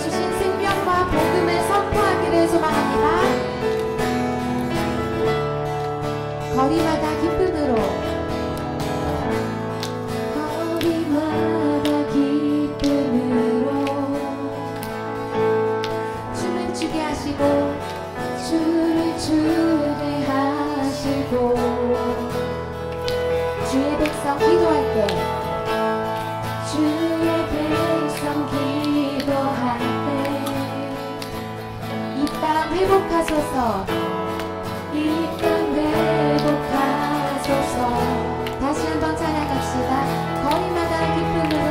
주신 생명과 복음을 선포하기를 소망합니다. 거리마다 기쁨으로 거리마다 기쁨으로 춤을 추게 하시고 춤을 추게 하시고 주의 백성 기도할 때 주의 백성 기도할 때 이 땅 회복하소서 이 땅 회복하소서. 다시 한번 찬양합시다. 거리마다 기쁨으로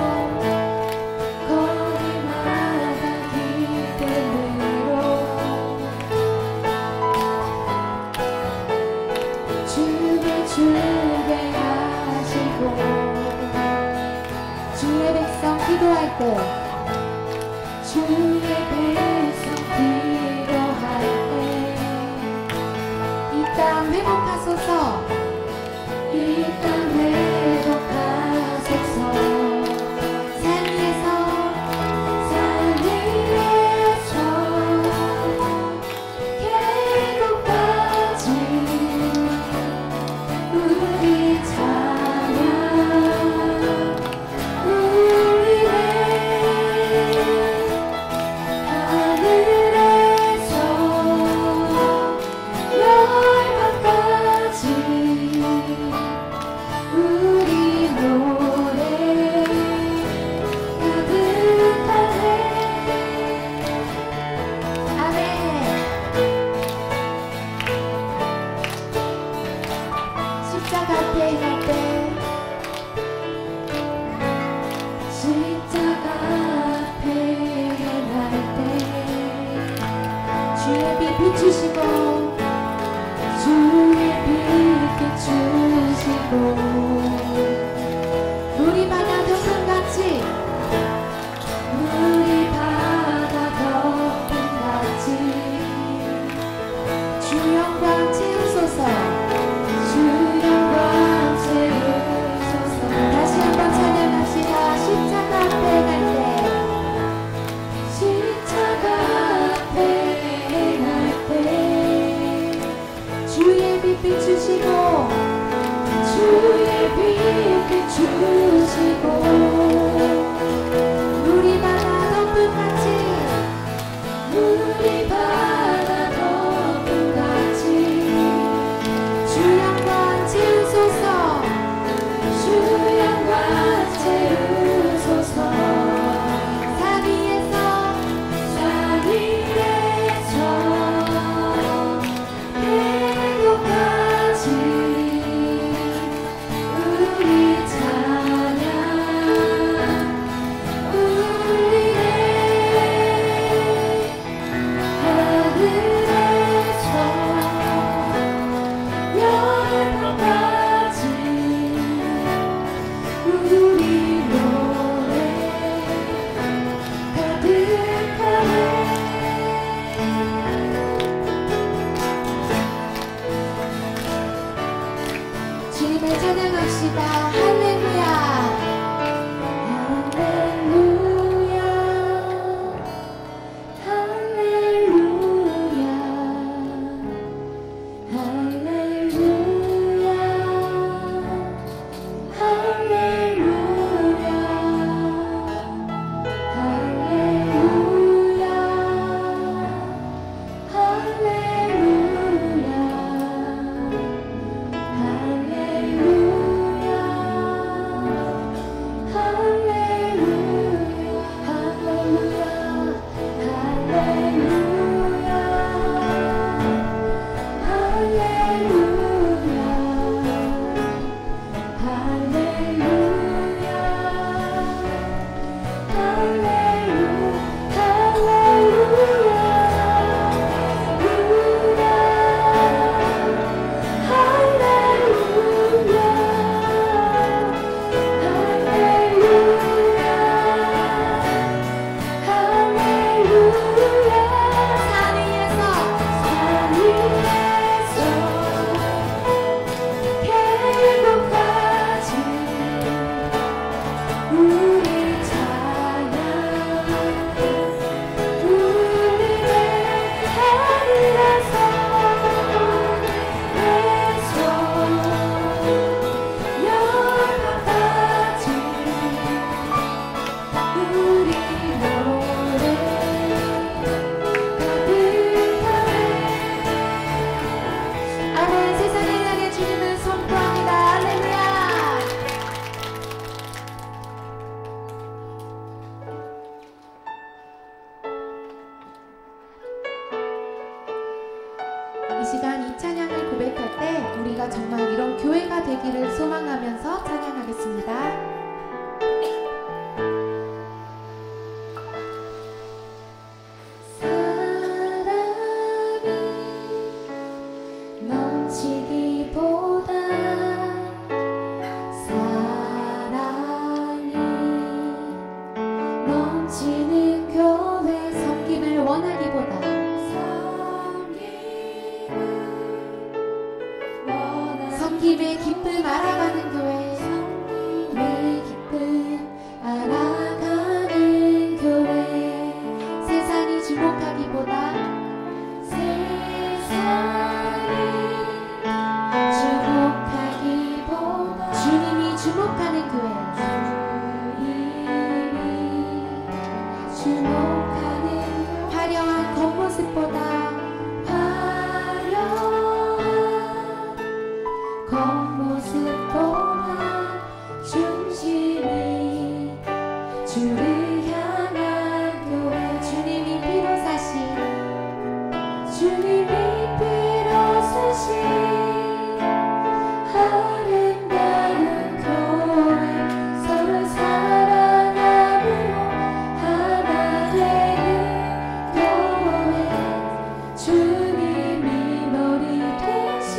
거리마다 기쁨으로 주를 주게 하시고 주의 백성 기도할 때 주의 백성 기도할 때 이 땅 회복하소서 이 땅 회복하소서. 산 위에서 계곡까지 우리 찬양 울리네. 하늘에서 열방까지 우리 노래 가득하네. 아멘. 십자가 앞에 행할 때 십자가 앞에 행할 때 주의 빛 비추시고 주의 빛 비추시고 우리 바다 덮음같이 우리 바다 덮음같이 주 영광 채우소서 주 영광 채우소서. 다시 한번 찬양합시다. 십자가 앞에 갈 때 십자가 앞에 갈 때 주의 빛 비추시고 주의 시간 이 찬양을 고백할 때 우리가 정말 이런 교회가 되기를 소망하면서 찬양하겠습니다. 섬김의 기쁨 알아가는 교회, 섬김의 기쁨 알아가는 교회. 세상이 주목하기보다 주님이 주목하는 교회, 화려한 겉모습보다 중심이 주를 향한 교회. 주님이 피로 사신, 주님이 피로 사신 아름다운 교회. 서로 사랑함으로 하나 되는 교회. 주님이 머리 되신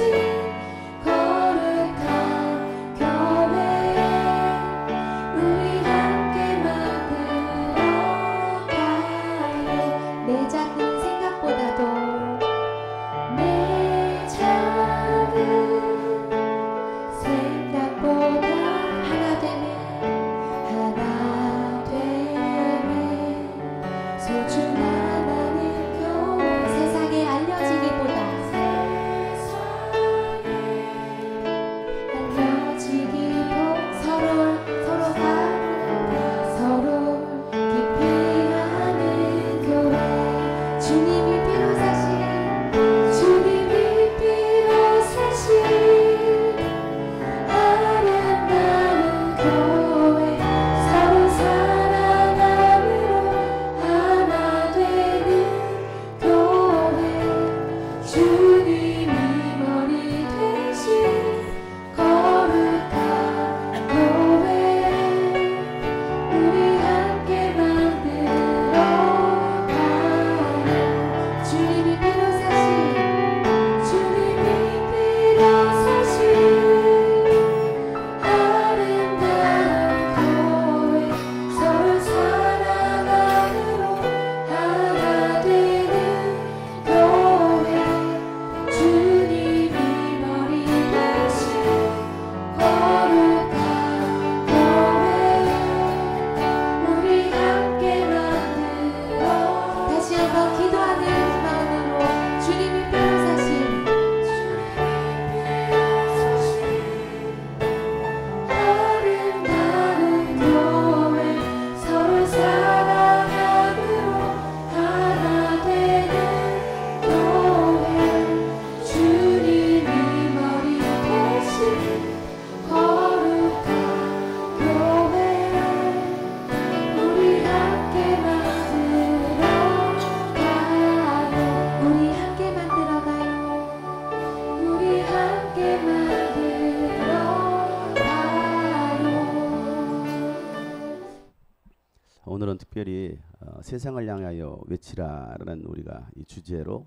오늘은 특별히 세상을 향하여 외치라라는 우리가 이 주제로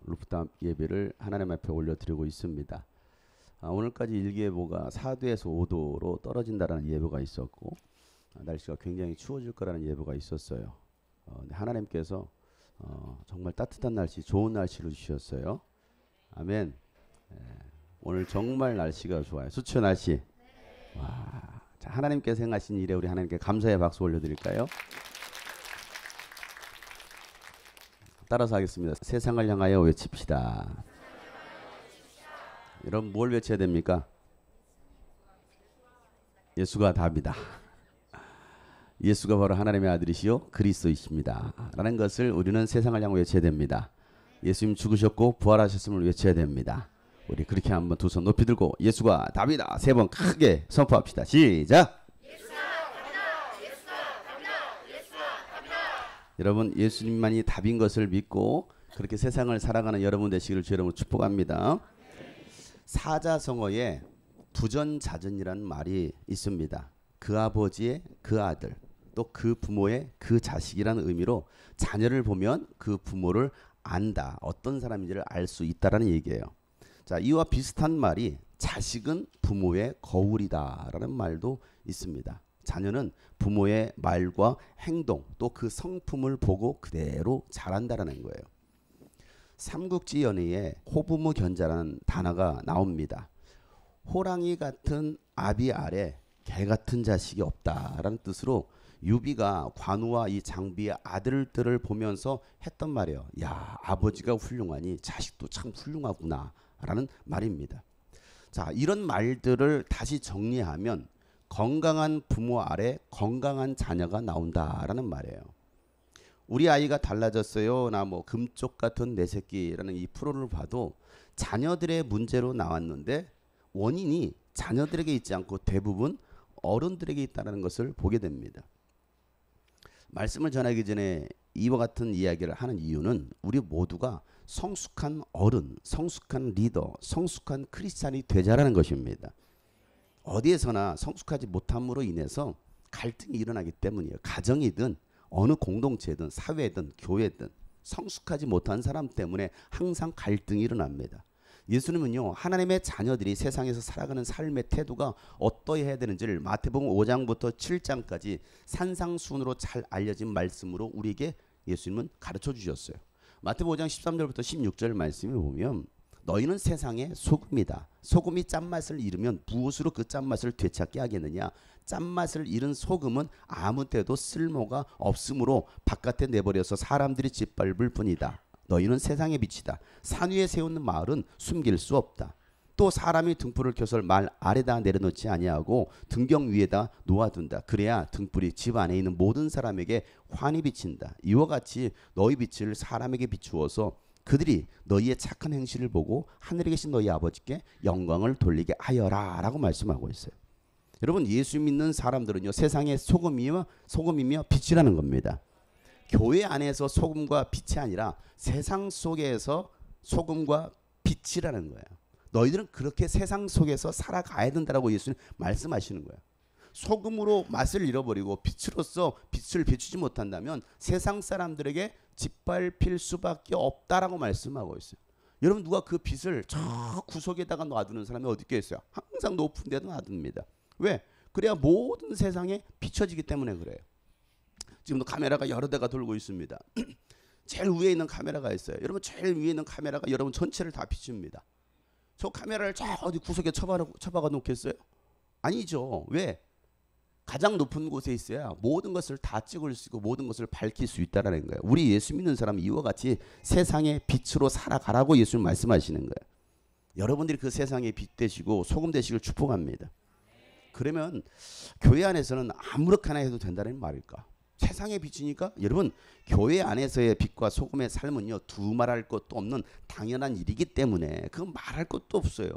루프탑 예배를 하나님 앞에 올려드리고 있습니다. 오늘까지 일기예보가 4도에서 5도로 떨어진다라는 예보가 있었고 날씨가 굉장히 추워질 거라는 예보가 있었어요. 하나님께서 정말 따뜻한 날씨, 좋은 날씨를 주셨어요. 아멘. 오늘 정말 날씨가 좋아요. 수초 날씨. 와. 자, 하나님께서 행하신 일에 우리 하나님께 감사의 박수 올려드릴까요? 따라서 하겠습니다. 세상을 향하여 외칩시다. 여러분 뭘 외쳐야 됩니까? 예수가 답이다. 예수가 바로 하나님의 아들이시요 그리스도이십니다 라는 것을 우리는 세상을 향해 외쳐야 됩니다. 예수님 죽으셨고 부활하셨음을 외쳐야 됩니다. 우리 그렇게 한번 두 손 높이 들고 예수가 답이다 3번 크게 선포합시다. 시작. 예수가 답이다. 예수가 답이다. 예수가 답이다. 여러분 예수님만이 답인 것을 믿고 그렇게 세상을 살아가는 여러분 되시기를 주 이름으로 축복합니다. 사자성어에 부전자전이라는 말이 있습니다. 그 아버지의 그 아들, 또 그 부모의 그 자식이라는 의미로 자녀를 보면 그 부모를 안다, 어떤 사람인지를 알 수 있다라는 얘기예요. 자, 이와 비슷한 말이 자식은 부모의 거울이다라는 말도 있습니다. 자녀는 부모의 말과 행동, 또 그 성품을 보고 그대로 자란다라는 거예요. 삼국지 연의에 호부무견자라는 단어가 나옵니다. 호랑이 같은 아비 아래 개 같은 자식이 없다라는 뜻으로 유비가 관우와 이 장비의 아들들을 보면서 했던 말이에요. 야, 아버지가 훌륭하니 자식도 참 훌륭하구나 라는 말입니다. 자, 이런 말들을 다시 정리하면 건강한 부모 아래 건강한 자녀가 나온다라는 말이에요. 우리 아이가 달라졌어요. 나 뭐 금쪽 같은 내 새끼라는 이 프로를 봐도 자녀들의 문제로 나왔는데 원인이 자녀들에게 있지 않고 대부분 어른들에게 있다는 것을 보게 됩니다. 말씀을 전하기 전에 이와 같은 이야기를 하는 이유는 우리 모두가 성숙한 어른, 성숙한 리더, 성숙한 크리스찬이 되자라는 것입니다. 어디에서나 성숙하지 못함으로 인해서 갈등이 일어나기 때문이에요. 가정이든 어느 공동체든 사회든 교회든 성숙하지 못한 사람 때문에 항상 갈등이 일어납니다. 예수님은요, 하나님의 자녀들이 세상에서 살아가는 삶의 태도가 어떠해야 되는지를 마태복음 5장부터 7장까지 산상순으로 잘 알려진 말씀으로 우리에게 예수님은 가르쳐 주셨어요. 마태복음 5장 13절부터 16절 말씀을 보면 너희는 세상의 소금이다. 소금이 짠맛을 잃으면 무엇으로 그 짠맛을 되찾게 하겠느냐. 짠맛을 잃은 소금은 아무 때도 쓸모가 없으므로 바깥에 내버려서 사람들이 짓밟을 뿐이다. 너희는 세상의 빛이다. 산 위에 세우는 마을은 숨길 수 없다. 또 사람이 등불을 켜서 말 아래다 내려놓지 아니하고 등경 위에다 놓아둔다. 그래야 등불이 집 안에 있는 모든 사람에게 환히 비친다. 이와 같이 너희 빛을 사람에게 비추어서 그들이 너희의 착한 행실을 보고 하늘에 계신 너희 아버지께 영광을 돌리게 하여라 라고 말씀하고 있어요. 여러분, 예수 믿는 사람들은요, 세상의 소금이며 빛이라는 겁니다. 교회 안에서 소금과 빛이 아니라 세상 속에서 소금과 빛이라는 거예요. 너희들은 그렇게 세상 속에서 살아가야 된다라고 예수님 말씀하시는 거예요. 소금으로 맛을 잃어버리고 빛으로서 빛을 비추지 못한다면 세상 사람들에게 짓밟힐 수밖에 없다라고 말씀하고 있어요. 여러분, 누가 그 빛을 저 구석에다가 놔두는 사람이 어디 있겠어요? 항상 높은 데도 놔둡니다. 왜? 그래야 모든 세상에 비춰지기 때문에 그래요. 지금도 카메라가 여러 대가 돌고 있습니다. 제일 위에 있는 카메라가 있어요. 여러분, 제일 위에 있는 카메라가 여러분 전체를 다 비춥니다. 저 카메라를 저 어디 구석에 처박아 놓겠어요? 아니죠. 왜? 가장 높은 곳에 있어야 모든 것을 다 찍을 수 있고 모든 것을 밝힐 수 있다는 거예요. 우리 예수 믿는 사람은 이와 같이 세상의 빛으로 살아가라고 예수님 말씀하시는 거예요. 여러분들이 그 세상의 빛 되시고 소금 되시길 축복합니다. 그러면 교회 안에서는 아무렇게나 해도 된다는 말일까? 세상의 빛이니까 여러분, 교회 안에서의 빛과 소금의 삶은요, 두말할 것도 없는 당연한 일이기 때문에 그건 말할 것도 없어요.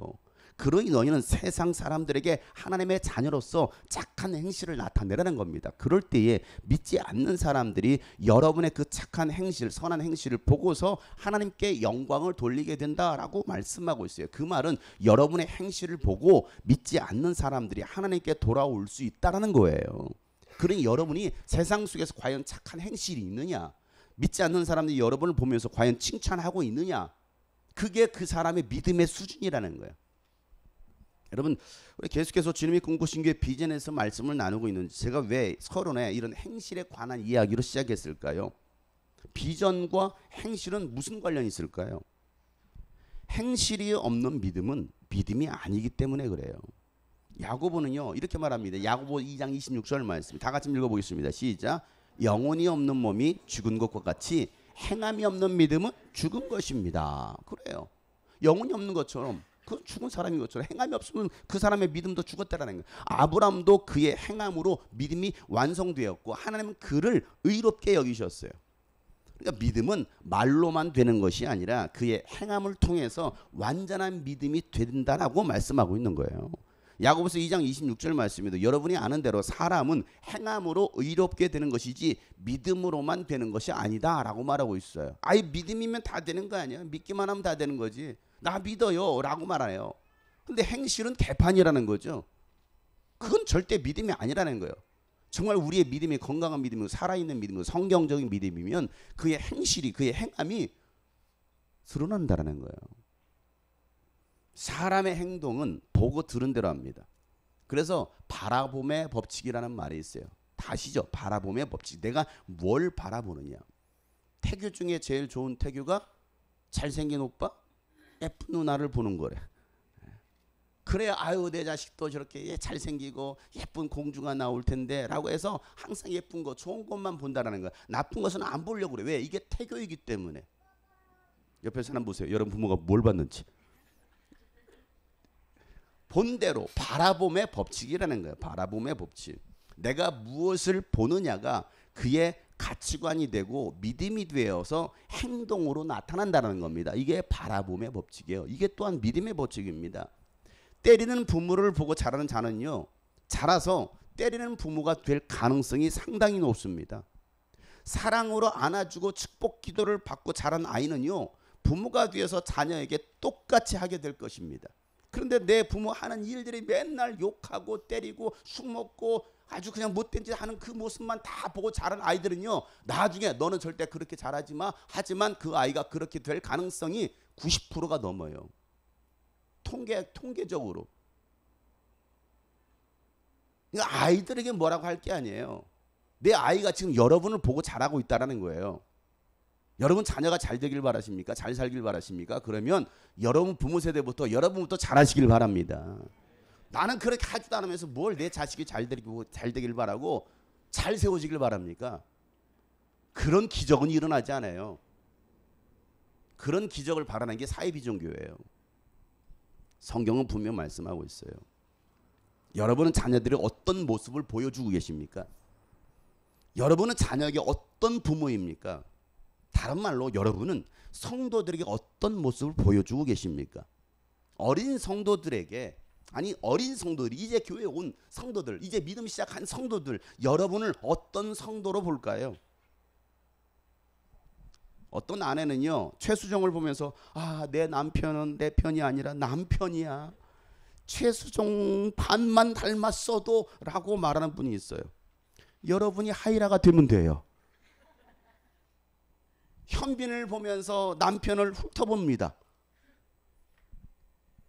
그러니 너희는 세상 사람들에게 하나님의 자녀로서 착한 행실을 나타내라는 겁니다. 그럴 때에 믿지 않는 사람들이 여러분의 그 착한 행실, 선한 행실을 보고서 하나님께 영광을 돌리게 된다라고 말씀하고 있어요. 그 말은 여러분의 행실을 보고 믿지 않는 사람들이 하나님께 돌아올 수 있다라는 거예요. 그러니 여러분이 세상 속에서 과연 착한 행실이 있느냐, 믿지 않는 사람들이 여러분을 보면서 과연 칭찬하고 있느냐, 그게 그 사람의 믿음의 수준이라는 거예요. 여러분, 우리 계속해서 주님이 꿈꾸신 게 비전에서 말씀을 나누고 있는지, 제가 왜 서론에 이런 행실에 관한 이야기로 시작했을까요? 비전과 행실은 무슨 관련이 있을까요? 행실이 없는 믿음은 믿음이 아니기 때문에 그래요. 야고보는요, 이렇게 말합니다. 야고보 2장 26절 말씀, 다 같이 읽어보겠습니다. 시작. 영혼이 없는 몸이 죽은 것과 같이 행함이 없는 믿음은 죽은 것입니다. 그래요. 영혼이 없는 것처럼, 그 죽은 사람인 것처럼 행함이 없으면 그 사람의 믿음도 죽었다라는 거예요. 아브라함도 그의 행함으로 믿음이 완성되었고 하나님은 그를 의롭게 여기셨어요. 그러니까 믿음은 말로만 되는 것이 아니라 그의 행함을 통해서 완전한 믿음이 된다라고 말씀하고 있는 거예요. 야고보서 2장 26절 말씀입니다. 여러분이 아는 대로 사람은 행함으로 의롭게 되는 것이지 믿음으로만 되는 것이 아니다 라고 말하고 있어요. 아예 믿음이면 다 되는 거 아니야? 믿기만 하면 다 되는 거지. 나 믿어요 라고 말해요. 근데 행실은 개판이라는 거죠. 그건 절대 믿음이 아니라는 거예요. 정말 우리의 믿음이 건강한 믿음이고 살아있는 믿음이고 성경적인 믿음이면 그의 행실이, 그의 행함이 드러난다는 거예요. 사람의 행동은 보고 들은 대로 합니다. 그래서 바라봄의 법칙이라는 말이 있어요. 다시죠. 바라봄의 법칙. 내가 뭘 바라보느냐. 태교 중에 제일 좋은 태교가 잘생긴 오빠, 예쁜 누나를 보는 거래. 그래 아유 내 자식도 저렇게 잘생기고 예쁜 공주가 나올 텐데 라고 해서 항상 예쁜 거 좋은 것만 본다라는 거야. 나쁜 것은 안 보려고 그래. 왜? 이게 태교이기 때문에. 옆에 사람 보세요. 여러분 부모가 뭘 봤는지. 본대로 바라봄의 법칙이라는 거예요. 바라봄의 법칙. 내가 무엇을 보느냐가 그의 가치관이 되고 믿음이 되어서 행동으로 나타난다는 겁니다. 이게 바라봄의 법칙이에요. 이게 또한 믿음의 법칙입니다. 때리는 부모를 보고 자라는 자는요, 자라서 때리는 부모가 될 가능성이 상당히 높습니다. 사랑으로 안아주고 축복 기도를 받고 자란 아이는요, 부모가 되어서 자녀에게 똑같이 하게 될 것입니다. 그런데 내 부모 하는 일들이 맨날 욕하고 때리고 술 먹고 아주 그냥 못된 짓 하는 그 모습만 다 보고 자란 아이들은요, 나중에 너는 절대 그렇게 잘하지 마. 하지만 그 아이가 그렇게 될 가능성이 90%가 넘어요. 통계적으로. 그러니까 아이들에게 뭐라고 할 게 아니에요. 내 아이가 지금 여러분을 보고 자라고 있다라는 거예요. 여러분 자녀가 잘 되길 바라십니까? 잘 살길 바라십니까? 그러면 여러분 부모 세대부터 여러분부터 잘하시길 바랍니다. 나는 그렇게 하지도 않으면서 뭘 내 자식이 잘 되길 바라고 잘 세워지길 바랍니까? 그런 기적은 일어나지 않아요. 그런 기적을 바라는 게 사회비전교회예요. 성경은 분명 말씀하고 있어요. 여러분은 자녀들이 어떤 모습을 보여주고 계십니까? 여러분은 자녀에게 어떤 부모입니까? 다른 말로 여러분은 성도들에게 어떤 모습을 보여주고 계십니까? 어린 성도들에게, 아니 어린 성도들, 이제 교회에 온 성도들, 이제 믿음 시작한 성도들, 여러분을 어떤 성도로 볼까요? 어떤 아내는요, 최수종을 보면서 내 남편은 내 편이 아니라 남편이야. 최수종 반만 닮았어도 라고 말하는 분이 있어요. 여러분이 하이라가 되면 돼요. 현빈을 보면서 남편을 훑어봅니다.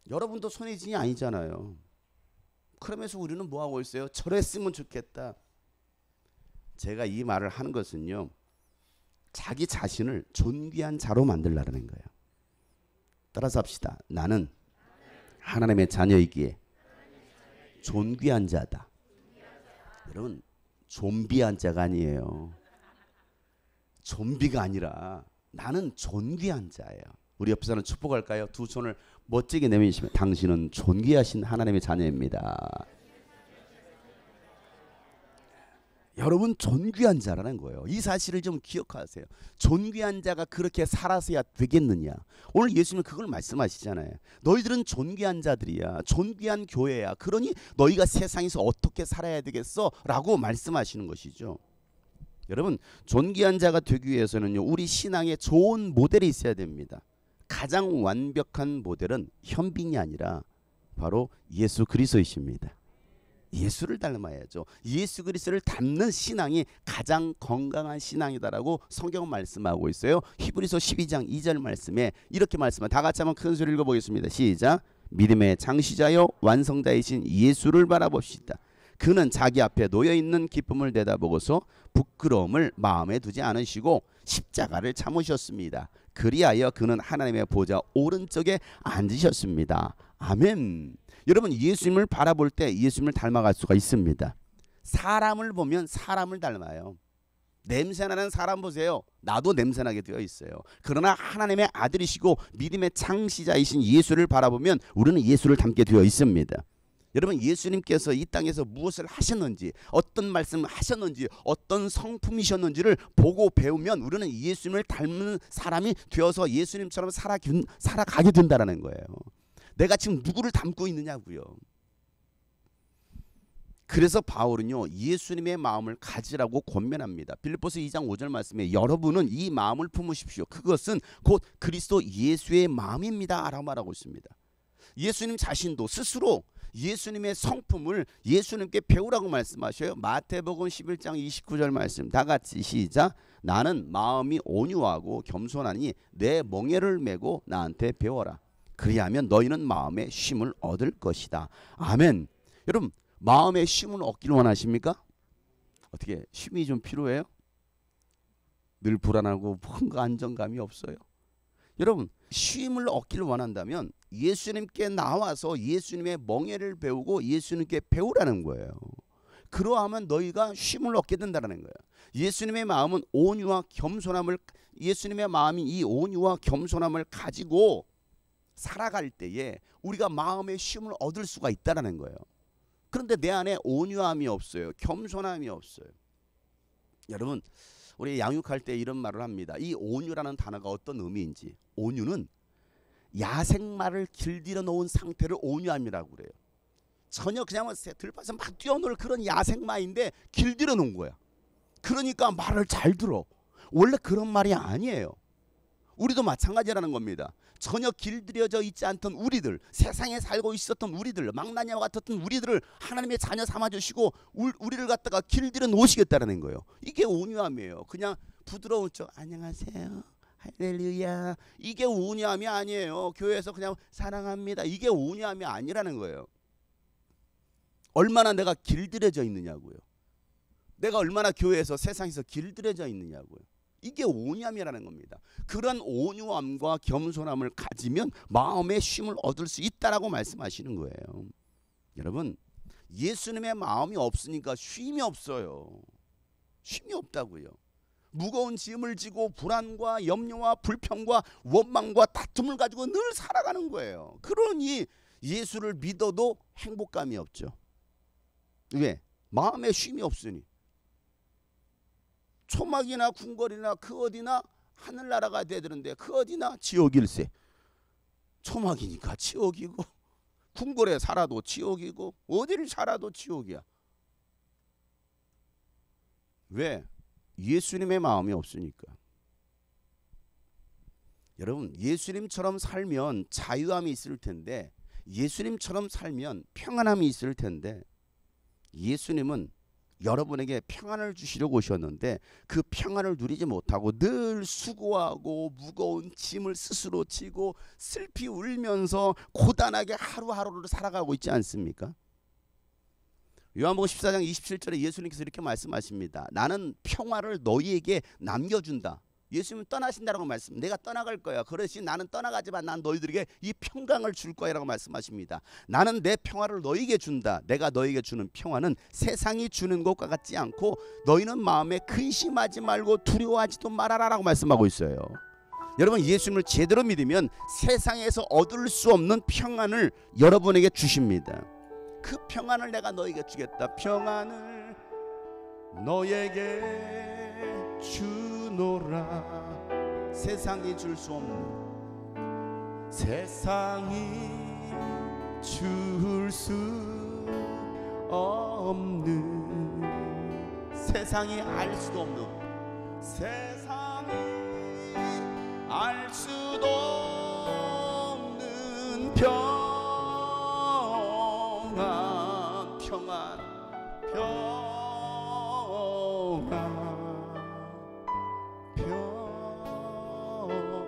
여러분도 손예진이 아니잖아요. 그러면서 우리는 뭐하고 있어요? 저랬으면 좋겠다. 제가 이 말을 하는 것은요, 자기 자신을 존귀한 자로 만들라는 거예요. 따라서 합시다. 나는 하나님의 자녀이기에 존귀한 자다. 여러분, 좀비한 자가 아니에요. 좀비가 아니라 나는 존귀한 자예요. 우리 옆에 사람 축복할까요? 두 손을 멋지게 내미시면 당신은 존귀하신 하나님의 자녀입니다. 여러분 존귀한 자라는 거예요. 이 사실을 좀 기억하세요. 존귀한 자가 그렇게 살아서야 되겠느냐. 오늘 예수님은 그걸 말씀하시잖아요. 너희들은 존귀한 자들이야. 존귀한 교회야. 그러니 너희가 세상에서 어떻게 살아야 되겠어? 라고 말씀하시는 것이죠. 여러분 존귀한 자가 되기 위해서는요, 우리 신앙에 좋은 모델이 있어야 됩니다. 가장 완벽한 모델은 현빈이 아니라 바로 예수 그리스도이십니다. 예수를 닮아야죠. 예수 그리스도를 닮는 신앙이 가장 건강한 신앙이다라고 성경은 말씀하고 있어요. 히브리서 12장 2절 말씀에 이렇게 말씀합니다. 다 같이 한번 큰 소리 읽어보겠습니다. 시작. 믿음의 장시자요 완성자이신 예수를 바라봅시다. 그는 자기 앞에 놓여있는 기쁨을 내다보고서 부끄러움을 마음에 두지 않으시고 십자가를 참으셨습니다. 그리하여 그는 하나님의 보좌 오른쪽에 앉으셨습니다. 아멘. 여러분 예수님을 바라볼 때 예수님을 닮아갈 수가 있습니다. 사람을 보면 사람을 닮아요. 냄새나는 사람 보세요. 나도 냄새나게 되어 있어요. 그러나 하나님의 아들이시고 믿음의 창시자이신 예수를 바라보면 우리는 예수를 닮게 되어 있습니다. 여러분 예수님께서 이 땅에서 무엇을 하셨는지, 어떤 말씀을 하셨는지, 어떤 성품이셨는지를 보고 배우면 우리는 예수님을 닮는 사람이 되어서 예수님처럼 살아가게 된다는 거예요. 내가 지금 누구를 닮고 있느냐고요. 그래서 바울은요 예수님의 마음을 가지라고 권면합니다. 빌립보서 2장 5절 말씀에 여러분은 이 마음을 품으십시오. 그것은 곧 그리스도 예수의 마음입니다 라고 말하고 있습니다. 예수님 자신도 스스로 예수님의 성품을 예수님께 배우라고 말씀하셔요. 마태복음 11장 29절 말씀 다 같이 시작. 나는 마음이 온유하고 겸손하니 내 멍에를 메고 나한테 배워라. 그리하면 너희는 마음의 쉼을 얻을 것이다. 아멘. 여러분 마음의 쉼을 얻기를 원하십니까? 어떻게 쉼이 좀 필요해요? 늘 불안하고 뭔가 안정감이 없어요. 여러분 쉼을 얻기를 원한다면 예수님께 나와서 예수님의 멍에를 배우고 예수님께 배우라는 거예요. 그러하면 너희가 쉼을 얻게 된다는 거예요. 예수님의 마음은 온유와 겸손함을 예수님의 마음이 이 온유와 겸손함을 가지고 살아갈 때에 우리가 마음의 쉼을 얻을 수가 있다는 거예요. 그런데 내 안에 온유함이 없어요. 겸손함이 없어요. 여러분 우리 양육할 때 이런 말을 합니다. 이 온유라는 단어가 어떤 의미인지. 온유는 야생마를 길들여 놓은 상태를 온유함이라고 그래요. 전혀 그냥 들판에서 막 뛰어놀 그런 야생마인데 길들여 놓은 거야. 그러니까 말을 잘 들어. 원래 그런 말이 아니에요. 우리도 마찬가지라는 겁니다. 전혀 길들여져 있지 않던 우리들, 세상에 살고 있었던 우리들, 망나니와 같았던 우리들을 하나님의 자녀 삼아주시고 우리를 갖다가 길들여 놓으시겠다는 거예요. 이게 온유함이에요. 그냥 부드러운 척 안녕하세요 할렐루야 이게 온유함이 아니에요. 교회에서 그냥 사랑합니다 이게 온유함이 아니라는 거예요. 얼마나 내가 길들여져 있느냐고요. 내가 얼마나 교회에서 세상에서 길들여져 있느냐고요. 이게 온유함이라는 겁니다. 그런 온유함과 겸손함을 가지면 마음의 쉼을 얻을 수 있다라고 말씀하시는 거예요. 여러분 예수님의 마음이 없으니까 쉼이 없어요. 쉼이 없다고요. 무거운 짐을 지고 불안과 염려와 불평과 원망과 다툼을 가지고 늘 살아가는 거예요. 그러니 예수를 믿어도 행복감이 없죠. 왜? 마음에 쉼이 없으니. 초막이나 궁궐이나 그 어디나 하늘나라가 돼야 되는데 그 어디나 지옥일세. 초막이니까 지옥이고 궁궐에 살아도 지옥이고 어디를 살아도 지옥이야. 왜? 예수님의 마음이 없으니까. 여러분 예수님처럼 살면 자유함이 있을 텐데 예수님처럼 살면 평안함이 있을 텐데 예수님은 여러분에게 평안을 주시려고 오셨는데 그 평안을 누리지 못하고 늘 수고하고 무거운 짐을 스스로 지고 슬피 울면서 고단하게 하루하루를 살아가고 있지 않습니까? 요한복음 14장 27절에 예수님께서 이렇게 말씀하십니다. 나는 평화를 너희에게 남겨준다. 예수님은 떠나신다라고 말씀. 내가 떠나갈 거야. 그러시 나는 떠나가지만 난 너희들에게 이 평강을 줄 거야라고 말씀하십니다. 나는 내 평화를 너희에게 준다. 내가 너희에게 주는 평화는 세상이 주는 것과 같지 않고 너희는 마음에 근심하지 말고 두려워하지도 말아라라고 말씀하고 있어요. 여러분 예수님을 제대로 믿으면 세상에서 얻을 수 없는 평안을 여러분에게 주십니다. 그 평안을 내가 너에게 주겠다. 평안을 너에게 주노라. 세상이 줄 수 없는 세상이 줄 수 없는 세상이 알 수도 없는 세상이 알 수도 없는 평안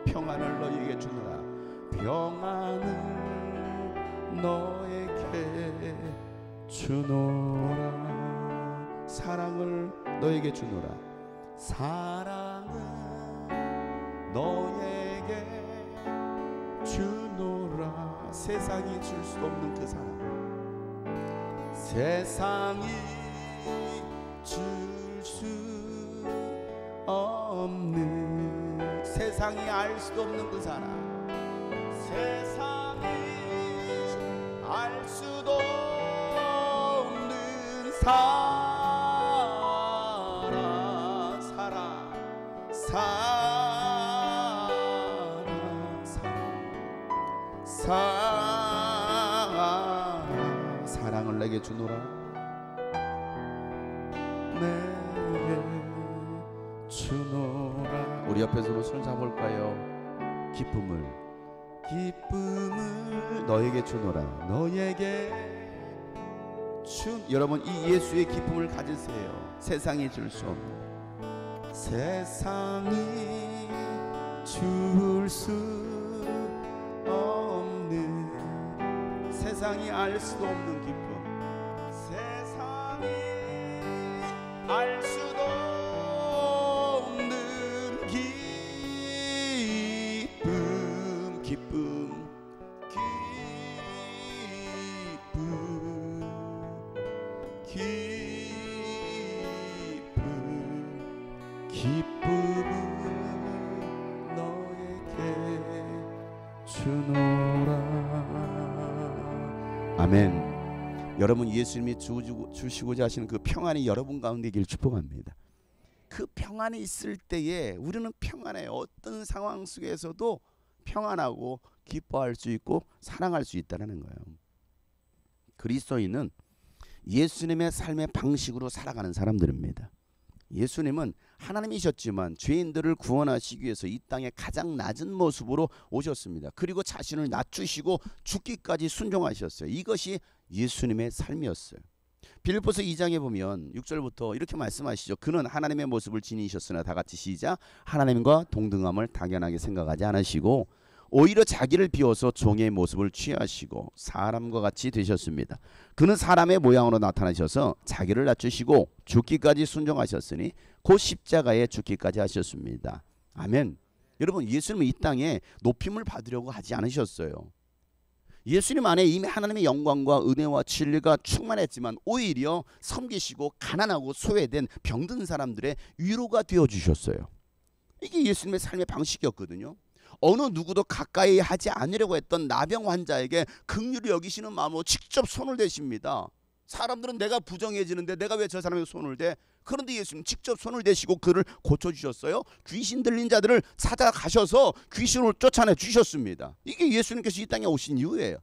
평안을 너희에게 주노라. 평안을 너에게 주노라. 사랑을 너에게 주노라. 사랑을 너에게 주노라. 세상이 줄 수 없는 그 사랑, 세상이 줄 수 없는, 세상이 알 수도 없는 그 사랑, 세상이 알 수도 없는 사랑, 사랑, 사랑, 사랑을 내게 주노라. 내게 주노라. 우리 옆에 서로 손 잡을까요? 기쁨을 너에게 주노라. 너에게 여러분 이 예수의 기쁨을 가지세요. 세상이 줄 수 없는, 세상이 줄 수 없는, 세상이 알 수도 없는 기쁨, 세상이 알 수도 없는 기쁨, 기쁨, 기쁨은 너에게 주노라. 아멘. 여러분 예수님이 주시고자 하시는 그 평안이 여러분 가운데 있기를 축복합니다. 그 평안이 있을 때에 우리는 평안해요. 어떤 상황 속에서도 평안하고 기뻐할 수 있고 사랑할 수 있다는 거예요. 그리스도인은 예수님의 삶의 방식으로 살아가는 사람들입니다. 예수님은 하나님이셨지만 죄인들을 구원하시기 위해서 이 땅에 가장 낮은 모습으로 오셨습니다. 그리고 자신을 낮추시고 죽기까지 순종하셨어요. 이것이 예수님의 삶이었어요. 빌립보서 2장에 보면 6절부터 이렇게 말씀하시죠. 그는 하나님의 모습을 지니셨으나, 다 같이 시작, 하나님과 동등함을 당연하게 생각하지 않으시고 오히려 자기를 비워서 종의 모습을 취하시고 사람과 같이 되셨습니다. 그는 사람의 모양으로 나타나셔서 자기를 낮추시고 죽기까지 순종하셨으니 곧 십자가에 죽기까지 하셨습니다. 아멘. 여러분 예수님은 이 땅에 높임을 받으려고 하지 않으셨어요. 예수님 안에 이미 하나님의 영광과 은혜와 진리가 충만했지만 오히려 섬기시고 가난하고 소외된 병든 사람들의 위로가 되어주셨어요. 이게 예수님의 삶의 방식이었거든요. 어느 누구도 가까이 하지 않으려고 했던 나병 환자에게 긍휼히 여기시는 마음으로 직접 손을 대십니다. 사람들은 내가 부정해지는데 내가 왜 저 사람에게 손을 대? 그런데 예수님 직접 손을 대시고 그를 고쳐주셨어요. 귀신 들린 자들을 찾아가셔서 귀신을 쫓아내 주셨습니다. 이게 예수님께서 이 땅에 오신 이유예요.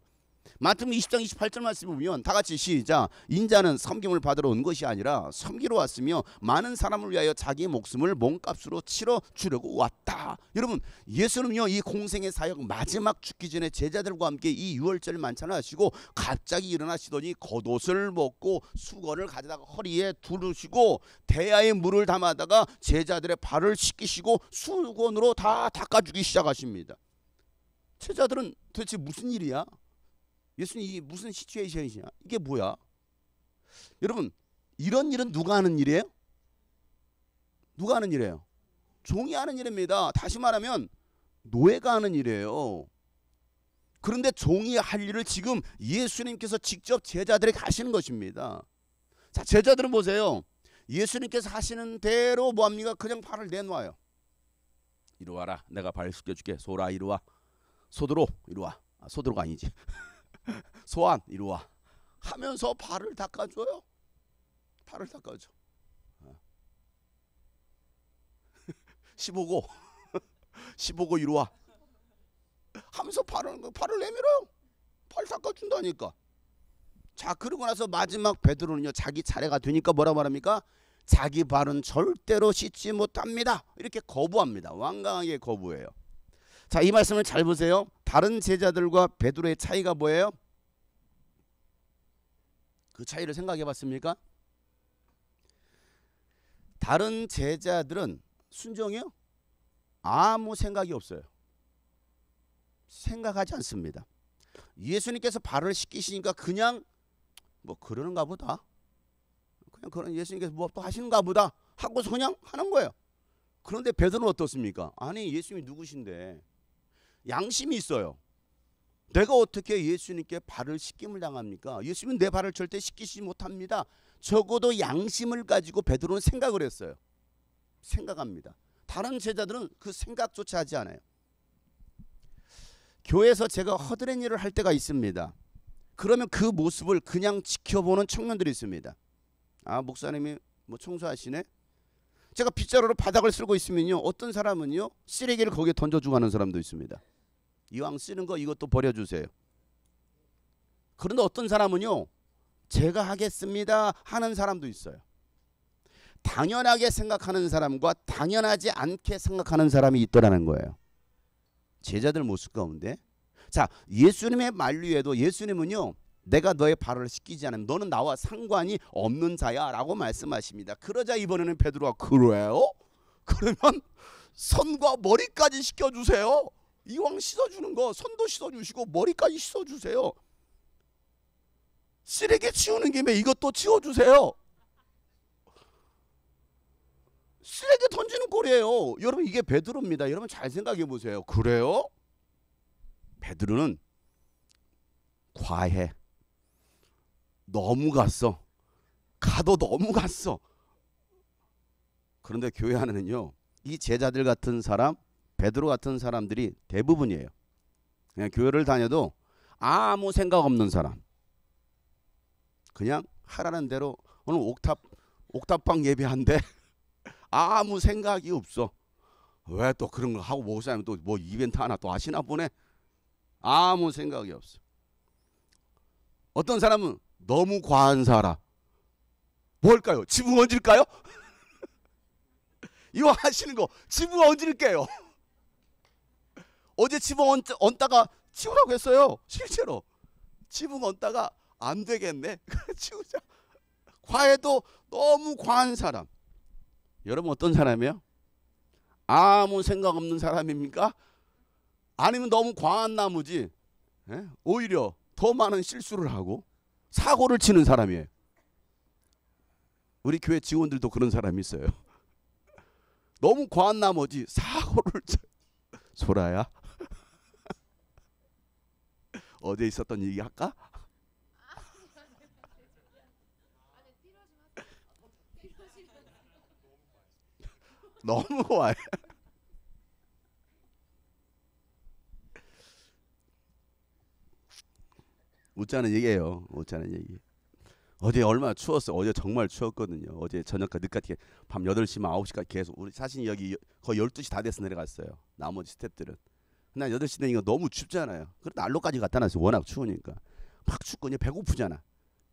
마태복음 20장 28절 말씀 보면 다 같이 시작. 인자는 섬김을 받으러 온 것이 아니라 섬기러 왔으며 많은 사람을 위하여 자기의 목숨을 몸값으로 치러 주려고 왔다. 여러분 예수님은요 이 공생의 사역 마지막 죽기 전에 제자들과 함께 이 유월절 만찬을 하시고 갑자기 일어나시더니 겉옷을 벗고 수건을 가져다가 허리에 두르시고 대야에 물을 담아다가 제자들의 발을 씻기시고 수건으로 다 닦아주기 시작하십니다. 제자들은 도대체 무슨 일이야? 예수님 이게 무슨 시츄에이션이냐? 이게 뭐야? 여러분 이런 일은 누가 하는 일이에요? 누가 하는 일이에요? 종이 하는 일입니다. 다시 말하면 노예가 하는 일이에요. 그런데 종이 할 일을 지금 예수님께서 직접 제자들에게 하시는 것입니다. 자 제자들은 보세요. 예수님께서 하시는 대로 뭐합니까? 그냥 발을 내놓아요. 이리 와라. 내가 발 씻겨줄게. 소라 이리 와. 소드로 이리 와. 소드로가 아니지. 소안 이리 와 하면서 발을 닦아줘요. 발을 닦아줘. 15고 15고 이리 와 하면서 발을 내밀어요. 발 닦아준다니까. 자 그러고 나서 마지막 베드로는요 자기 차례가 되니까 뭐라 말합니까? 자기 발은 절대로 씻지 못합니다. 이렇게 거부합니다. 완강하게 거부해요. 자, 이 말씀을 잘 보세요. 다른 제자들과 베드로의 차이가 뭐예요? 그 차이를 생각해 봤습니까? 다른 제자들은 순종이요? 아무 생각이 없어요. 생각하지 않습니다. 예수님께서 발을 씻기시니까 그냥 뭐 그러는가 보다. 그냥 그런 예수님께서 뭐 또 하시는가 보다 하고서 그냥 하는 거예요. 그런데 베드로는 어떻습니까? 아니 예수님이 누구신데 양심이 있어요. 내가 어떻게 예수님께 발을 씻김을 당합니까? 예수님은 내 발을 절대 씻기지 못합니다. 적어도 양심을 가지고 베드로는 생각을 했어요. 생각합니다. 다른 제자들은 그 생각조차 하지 않아요. 교회에서 제가 허드렛 일을 할 때가 있습니다. 그러면 그 모습을 그냥 지켜보는 청년들이 있습니다. 아 목사님이 뭐 청소하시네? 제가 빗자루로 바닥을 쓸고 있으면요 어떤 사람은요 쓰레기를 거기에 던져주고 하는 사람도 있습니다. 이왕 쓰는 거 이것도 버려주세요. 그런데 어떤 사람은요 제가 하겠습니다 하는 사람도 있어요. 당연하게 생각하는 사람과 당연하지 않게 생각하는 사람이 있더라는 거예요. 제자들 모습 가운데. 자, 예수님의 만류에도 예수님은요, 내가 너의 발을 씻기지 않으면 너는 나와 상관이 없는 자야 라고 말씀하십니다. 그러자 이번에는 베드로가 그래요? 그러면 손과 머리까지 씻겨주세요. 이왕 씻어주는 거 손도 씻어주시고 머리까지 씻어주세요. 쓰레기 치우는 김에 이것도 치워주세요. 쓰레기 던지는 꼴이에요. 여러분, 이게 베드로입니다. 여러분 잘 생각해 보세요. 그래요? 베드로는 과해. 너무 갔어. 가도 너무 갔어. 그런데 교회 안에는요, 이 제자들 같은 사람, 베드로 같은 사람들이 대부분이에요. 그냥 교회를 다녀도 아무 생각 없는 사람. 그냥 하라는 대로 오늘 옥탑방 예배한데 아무 생각이 없어. 왜 또 그런 거 하고 목사님 또 뭐 이벤트 하나 또 하시나 보네. 아무 생각이 없어. 어떤 사람은 너무 과한 사람. 뭘까요? 지붕 얹을까요? 이거 하시는 거 지붕 얹을게요. 어제 지붕 얹다가 치우라고 했어요. 실제로 지붕 얹다가 안 되겠네. 치우자. 과해도 너무 과한 사람. 여러분 어떤 사람이에요? 아무 생각 없는 사람입니까? 아니면 너무 과한 나머지 오히려 더 많은 실수를 하고 사고를 치는 사람이에요. 우리 교회 직원들도 그런 사람이 있어요. 너무 과한 나머지 사고를 소라야 어제 있었던 얘기 할까? 너무 과해. 웃자는 얘기예요. 웃자는 얘기. 어제 얼마나 추웠어. 어제 정말 추웠거든요. 어제 저녁까지 늦게 밤 8시만 9시까지 계속 우리 사실 여기 거의 12시 다 돼서 내려갔어요. 나머지 스태프들은. 난 8시 되니까 너무 춥잖아요. 그래도 난로까지 갖다 놨어. 워낙 추우니까. 막 춥고 이제 배고프잖아.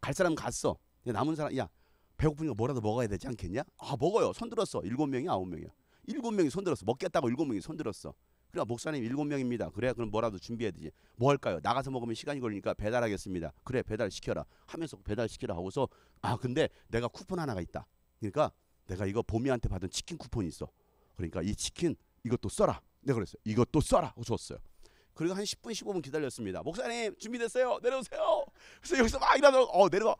갈 사람 갔어. 남은 사람 야 배고프니까 뭐라도 먹어야 되지 않겠냐? 아 먹어요. 손 들었어. 7명이 9명이야. 7명이 손 들었어. 먹겠다고 7명이 손 들었어. 그래 목사님 7명입니다. 그래 그럼 뭐라도 준비해야 되지. 뭐 할까요? 나가서 먹으면 시간이 걸리니까 배달하겠습니다. 그래 배달시켜라 하면서 배달시키라 하고서 아 근데 내가 쿠폰 하나가 있다. 그러니까 내가 이거 보미한테 받은 치킨 쿠폰이 있어. 그러니까 이 치킨 이것도 써라. 내가 그랬어요. 이것도 써라 하고 줬어요. 그리고 한 10분 15분 기다렸습니다. 목사님 준비됐어요. 내려오세요. 그래서 여기서 막 일하다가 내려가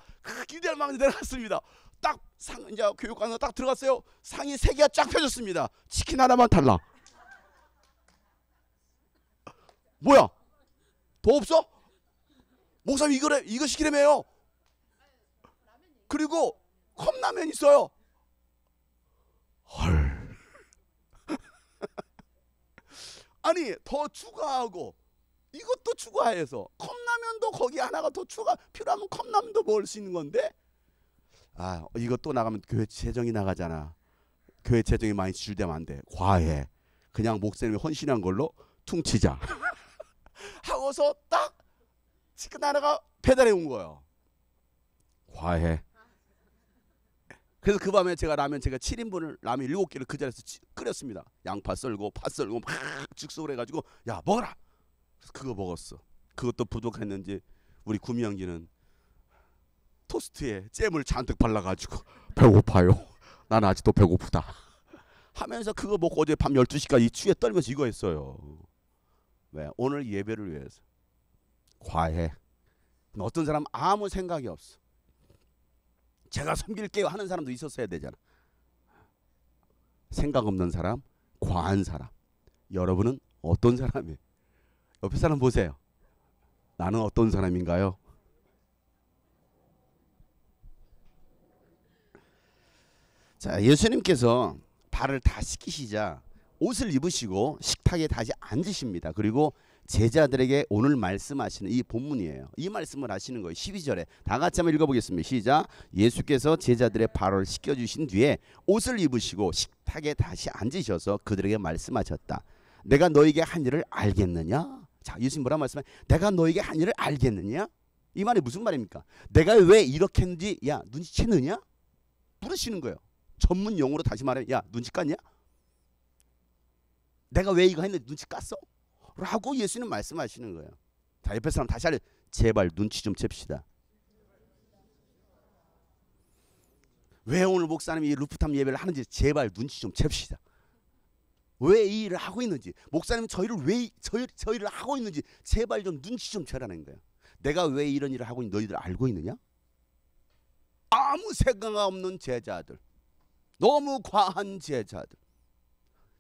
기대할 만큼 내려갔습니다. 딱 상 이제 교육관으로 딱 들어갔어요. 상이 3개가 쫙 펴졌습니다. 치킨 하나만 달라. 뭐야? 더 없어? 목사님 이거 시키려며요. 그리고 컵라면 있어요. 헐. 아니 더 추가하고 이것도 추가해서 컵라면도 거기 하나가 더 추가 필요하면 컵라면도 먹을 수 있는 건데 아 이거 또 나가면 교회 재정이 나가잖아. 교회 재정이 많이 지출되면 안 돼. 과해. 그냥 목사님이 헌신한 걸로 퉁치자. 하고서 딱 치킨 하나가 배달해 온 거예요. 과해. 그래서 그 밤에 제가 7인분을 라면 7개를 그 자리에서 끓였습니다. 양파 썰고 파 썰고 막 즉석으로 해가지고 야 먹어라. 그래서 그거 먹었어. 그것도 부족했는지 우리 구미영기는 토스트에 잼을 잔뜩 발라가지고 배고파요. 난 아직도 배고프다. 하면서 그거 먹고 어제 밤 12시까지 추위에 떨면서 이거 했어요. 왜? 오늘 예배를 위해서. 과해. 어떤 사람은 아무 생각이 없어. 제가 섬길게요 하는 사람도 있었어야 되잖아. 생각 없는 사람, 과한 사람. 여러분은 어떤 사람이에요? 옆에 사람 보세요. 나는 어떤 사람인가요? 자, 예수님께서 발을 다 씻기시자 옷을 입으시고 식탁에 다시 앉으십니다. 그리고 제자들에게 오늘 말씀하시는 이 본문이에요. 이 말씀을 하시는 거예요. 12절에 다 같이 한번 읽어보겠습니다. 시작. 예수께서 제자들의 발을 씻겨주신 뒤에 옷을 입으시고 식탁에 다시 앉으셔서 그들에게 말씀하셨다. 내가 너에게 한 일을 알겠느냐? 자, 예수님 뭐라 말씀해? 내가 너에게 한 일을 알겠느냐? 이 말이 무슨 말입니까? 내가 왜 이렇게 했는지 야 눈치채느냐? 물으시는 거예요. 전문 용어로 다시 말하면 야 눈치 깠냐? 내가 왜 이거 했는데 눈치 깠어? 라고 예수님 말씀하시는 거예요. 자, 옆에 사람 다시 하려 제발 눈치 좀 챕시다. 왜 오늘 목사님이 이 루프탑 예배를 하는지 제발 눈치 좀 챕시다. 왜 이 일을 하고 있는지, 목사님 저희를 왜 저희를 하고 있는지 제발 좀 눈치 좀 채라는 거예요. 내가 왜 이런 일을 하고 있는지 너희들 알고 있느냐? 아무 생각 없는 제자들, 너무 과한 제자들,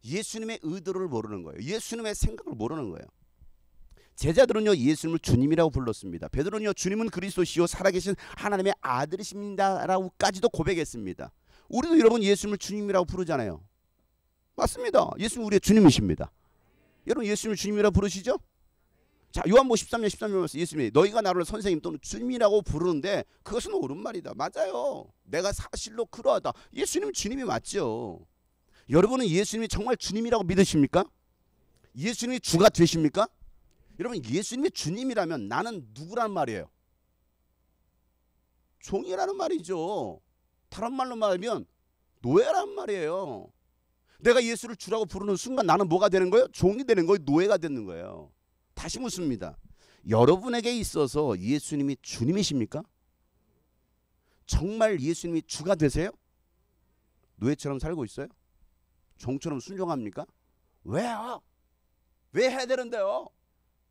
예수님의 의도를 모르는 거예요. 예수님의 생각을 모르는 거예요. 제자들은요 예수님을 주님이라고 불렀습니다. 베드로는요 주님은 그리스도시요 살아계신 하나님의 아들이십니다라고까지도 고백했습니다. 우리도 여러분 예수님을 주님이라고 부르잖아요. 맞습니다. 예수님 우리의 주님이십니다. 여러분 예수님을 주님이라고 부르시죠? 자, 요한복음 13장 13절 말씀, 예수님이 너희가 나를 선생님 또는 주님이라고 부르는데 그것은 옳은 말이다. 맞아요. 내가 사실로 그러하다. 예수님은 주님이 맞죠. 여러분은 예수님이 정말 주님이라고 믿으십니까? 예수님이 주가 되십니까? 여러분 예수님이 주님이라면 나는 누구란 말이에요? 종이라는 말이죠. 다른 말로 말하면 노예란 말이에요. 내가 예수를 주라고 부르는 순간 나는 뭐가 되는 거예요? 종이 되는 거예요? 노예가 되는 거예요. 다시 묻습니다. 여러분에게 있어서 예수님이 주님이십니까? 정말 예수님이 주가 되세요? 노예처럼 살고 있어요? 종처럼 순종합니까? 왜요? 왜 해야 되는데요?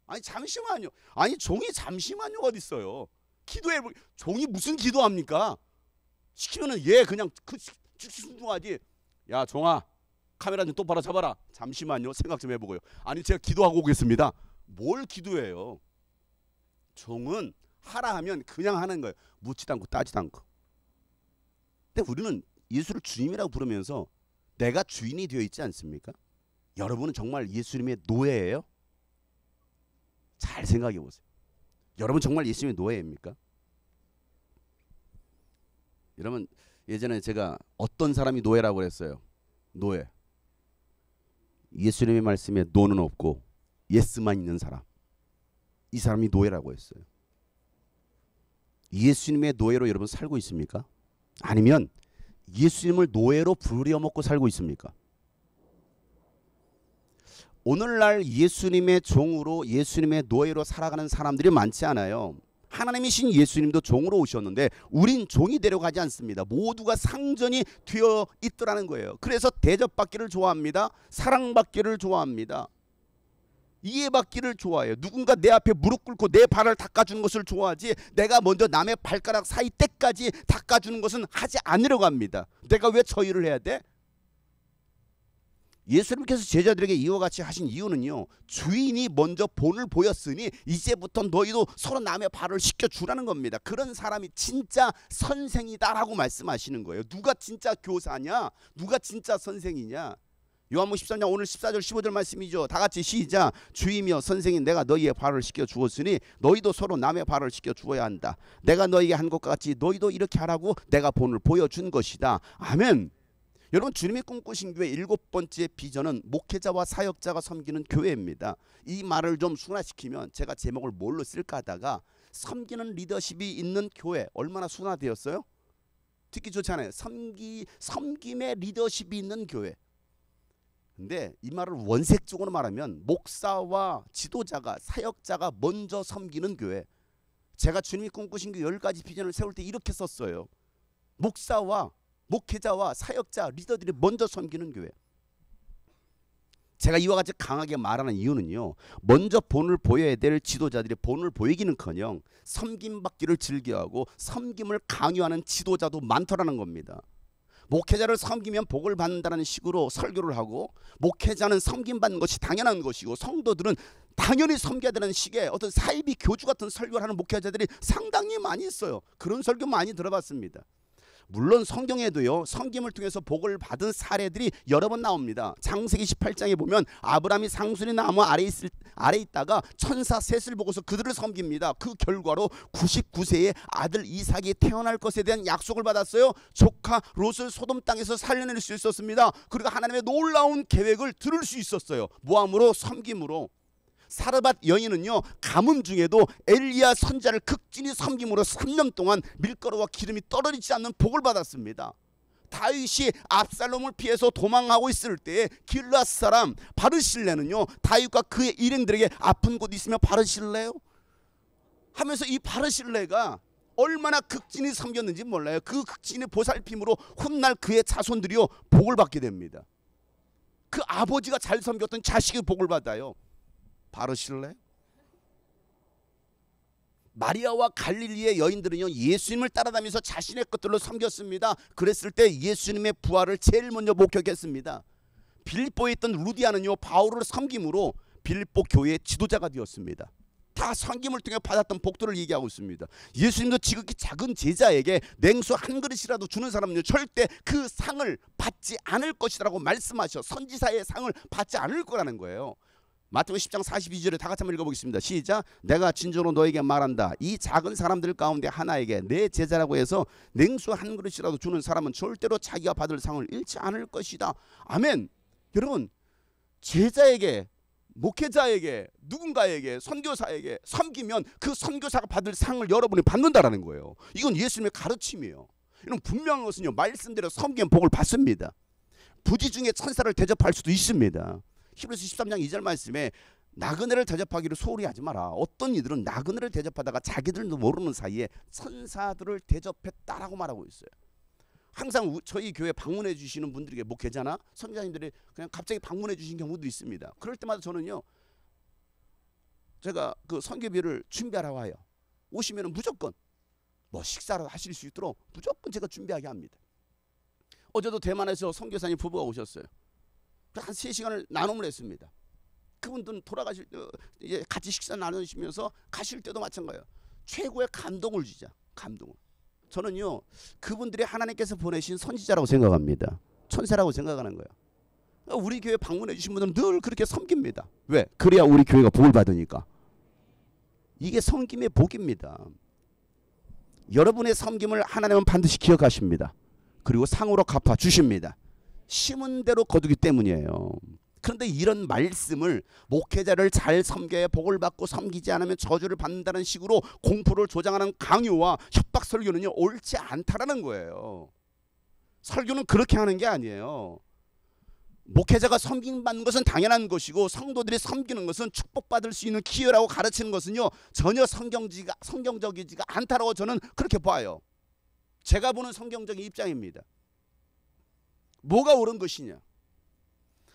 아니 잠시만요. 아니 종이 잠시만요 어디 있어요? 기도해. 종이 무슨 기도합니까? 시키면은 얘 그냥 순종하지. 야 종아 카메라 좀 똑바로 잡아라. 잠시만요. 생각 좀 해보고요. 아니 제가 기도하고 오겠습니다. 뭘 기도해요? 종은 하라 하면 그냥 하는 거예요. 묻지도 않고 따지도 않고. 근데 우리는 예수를 주님이라고 부르면서 내가 주인이 되어 있지 않습니까? 여러분은 정말 예수님의 노예예요? 잘 생각해 보세요. 여러분 정말 예수님의 노예입니까? 여러분 예전에 제가 어떤 사람이 노예라고 그랬어요. 노예. 예수님의 말씀에 노는 없고 예스만 있는 사람. 이 사람이 노예라고 했어요. 예수님의 노예로 여러분 살고 있습니까? 아니면 예수님을 노예로 부려먹고 살고 있습니까? 오늘날 예수님의 종으로 예수님의 노예로 살아가는 사람들이 많지 않아요. 하나님이신 예수님도 종으로 오셨는데 우린 종이 되려고 하지 않습니다. 모두가 상전이 되어 있더라는 거예요. 그래서 대접받기를 좋아합니다. 사랑받기를 좋아합니다. 이해받기를 좋아해요. 누군가 내 앞에 무릎 꿇고 내 발을 닦아주는 것을 좋아하지 내가 먼저 남의 발가락 사이 때까지 닦아주는 것은 하지 않으려고 합니다. 내가 왜 저 일을 해야 돼? 예수님께서 제자들에게 이와 같이 하신 이유는요. 주인이 먼저 본을 보였으니 이제부터 너희도 서로 남의 발을 씻겨주라는 겁니다. 그런 사람이 진짜 선생이다라고 말씀하시는 거예요. 누가 진짜 교사냐? 누가 진짜 선생이냐? 요한복음 13장 오늘 14절 15절 말씀이죠. 다 같이 시작. 주이며 선생인 내가 너희의 발을 씻겨 주었으니 너희도 서로 남의 발을 씻겨 주어야 한다. 내가 너희에게 한 것과 같이 너희도 이렇게 하라고 내가 본을 보여준 것이다. 아멘. 여러분 주님이 꿈꾸신 교회 7번째 비전은 목회자와 사역자가 섬기는 교회입니다. 이 말을 좀 순화시키면 제가 제목을 뭘로 쓸까 하다가 섬기는 리더십이 있는 교회. 얼마나 순화되었어요? 듣기 좋잖아요. 섬김의 리더십이 있는 교회. 근데 이 말을 원색적으로 말하면 목사와 지도자가 사역자가 먼저 섬기는 교회. 제가 주님이 꿈꾸신 그 10가지 비전을 세울 때 이렇게 썼어요. 목사와 목회자와 사역자 리더들이 먼저 섬기는 교회. 제가 이와 같이 강하게 말하는 이유는요. 먼저 본을 보여야 될 지도자들이 본을 보이기는커녕 섬김받기를 즐겨하고 섬김을 강요하는 지도자도 많더라는 겁니다. 목회자를 섬기면 복을 받는다는 식으로 설교를 하고 목회자는 섬김받는 것이 당연한 것이고 성도들은 당연히 섬겨야 되는 식의 어떤 사이비 교주 같은 설교를 하는 목회자들이 상당히 많이 있어요. 그런 설교 많이 들어봤습니다. 물론 성경에도요. 섬김을 통해서 복을 받은 사례들이 여러 번 나옵니다. 창세기 18장에 보면 아브라함이 상수리 나무 아래 있다가 천사 셋을 보고서 그들을 섬깁니다. 그 결과로 99세에 아들 이삭이 태어날 것에 대한 약속을 받았어요. 조카 롯을 소돔 땅에서 살려낼 수 있었습니다. 그리고 하나님의 놀라운 계획을 들을 수 있었어요. 모함으로 섬김으로. 사르밧 여인은요 가뭄 중에도 엘리야 선자를 극진히 섬김으로 3년 동안 밀가루와 기름이 떨어지지 않는 복을 받았습니다. 다윗이 압살롬을 피해서 도망하고 있을 때 길앗 사람 바르실레는요, 다윗과 그의 일행들에게 아픈 곳 있으면 바르실래요? 하면서 이 바르실레가 얼마나 극진히 섬겼는지 몰라요. 그 극진의 보살핌으로 훗날 그의 자손들이요 복을 받게 됩니다. 그 아버지가 잘 섬겼던 자식이 복을 받아요. 바르실레? 마리아와 갈릴리의 여인들은요 예수님을 따라다니면서 자신의 것들로 섬겼습니다. 그랬을 때 예수님의 부활을 제일 먼저 목격했습니다. 빌립보에 있던 루디아는요 바울을 섬김으로 빌립보 교회의 지도자가 되었습니다. 다 섬김을 통해 받았던 복들을 얘기하고 있습니다. 예수님도 지극히 작은 제자에게 냉수 한 그릇이라도 주는 사람은요 절대 그 상을 받지 않을 것이라고 말씀하셔 선지자의 상을 받지 않을 거라는 거예요. 마태복음 10장 42절에 다 같이 한번 읽어보겠습니다. 시작. 내가 진정으로 너에게 말한다. 이 작은 사람들 가운데 하나에게 내 제자라고 해서 냉수 한 그릇이라도 주는 사람은 절대로 자기가 받을 상을 잃지 않을 것이다. 아멘. 여러분, 제자에게, 목회자에게, 누군가에게, 선교사에게 섬기면 그 선교사가 받을 상을 여러분이 받는다라는 거예요. 이건 예수님의 가르침이에요. 이런 분명한 것은요 말씀대로 섬기면 복을 받습니다. 부지 중에 천사를 대접할 수도 있습니다. 히브리서 13장 2절 말씀에 나그네를 대접하기를 소홀히 하지 마라. 어떤 이들은 나그네를 대접하다가 자기들도 모르는 사이에 천사들을 대접했다라고 말하고 있어요. 항상 저희 교회 방문해 주시는 분들에게 목회자나 선교사님들이 그냥 갑자기 방문해 주신 경우도 있습니다. 그럴 때마다 저는요 제가 그 선교비를 준비하라고 해요. 오시면 무조건 뭐 식사를 하실 수 있도록 무조건 제가 준비하게 합니다. 어제도 대만에서 선교사님 부부가 오셨어요. 한 3시간을 나눔을 했습니다. 그분들은 돌아가실 때 이제 같이 식사 나누시면서 가실 때도 마찬가지예요. 최고의 감동을 주자. 감동을. 저는요 그분들이 하나님께서 보내신 선지자라고 생각합니다. 천사라고 생각하는 거예요. 우리 교회 방문해 주신 분들은 늘 그렇게 섬깁니다. 왜? 그래야 우리 교회가 복을 받으니까. 이게 섬김의 복입니다. 여러분의 섬김을 하나님은 반드시 기억하십니다. 그리고 상으로 갚아 주십니다. 심은 대로 거두기 때문이에요. 그런데 이런 말씀을 목회자를 잘 섬겨야 복을 받고 섬기지 않으면 저주를 받는다는 식으로 공포를 조장하는 강요와 협박 설교는요 옳지 않다라는 거예요. 설교는 그렇게 하는 게 아니에요. 목회자가 섬김받는 것은 당연한 것이고 성도들이 섬기는 것은 축복받을 수 있는 기회라고 가르치는 것은요 전혀 성경적이지가 않다라고 저는 그렇게 봐요. 제가 보는 성경적인 입장입니다. 뭐가 옳은 것이냐?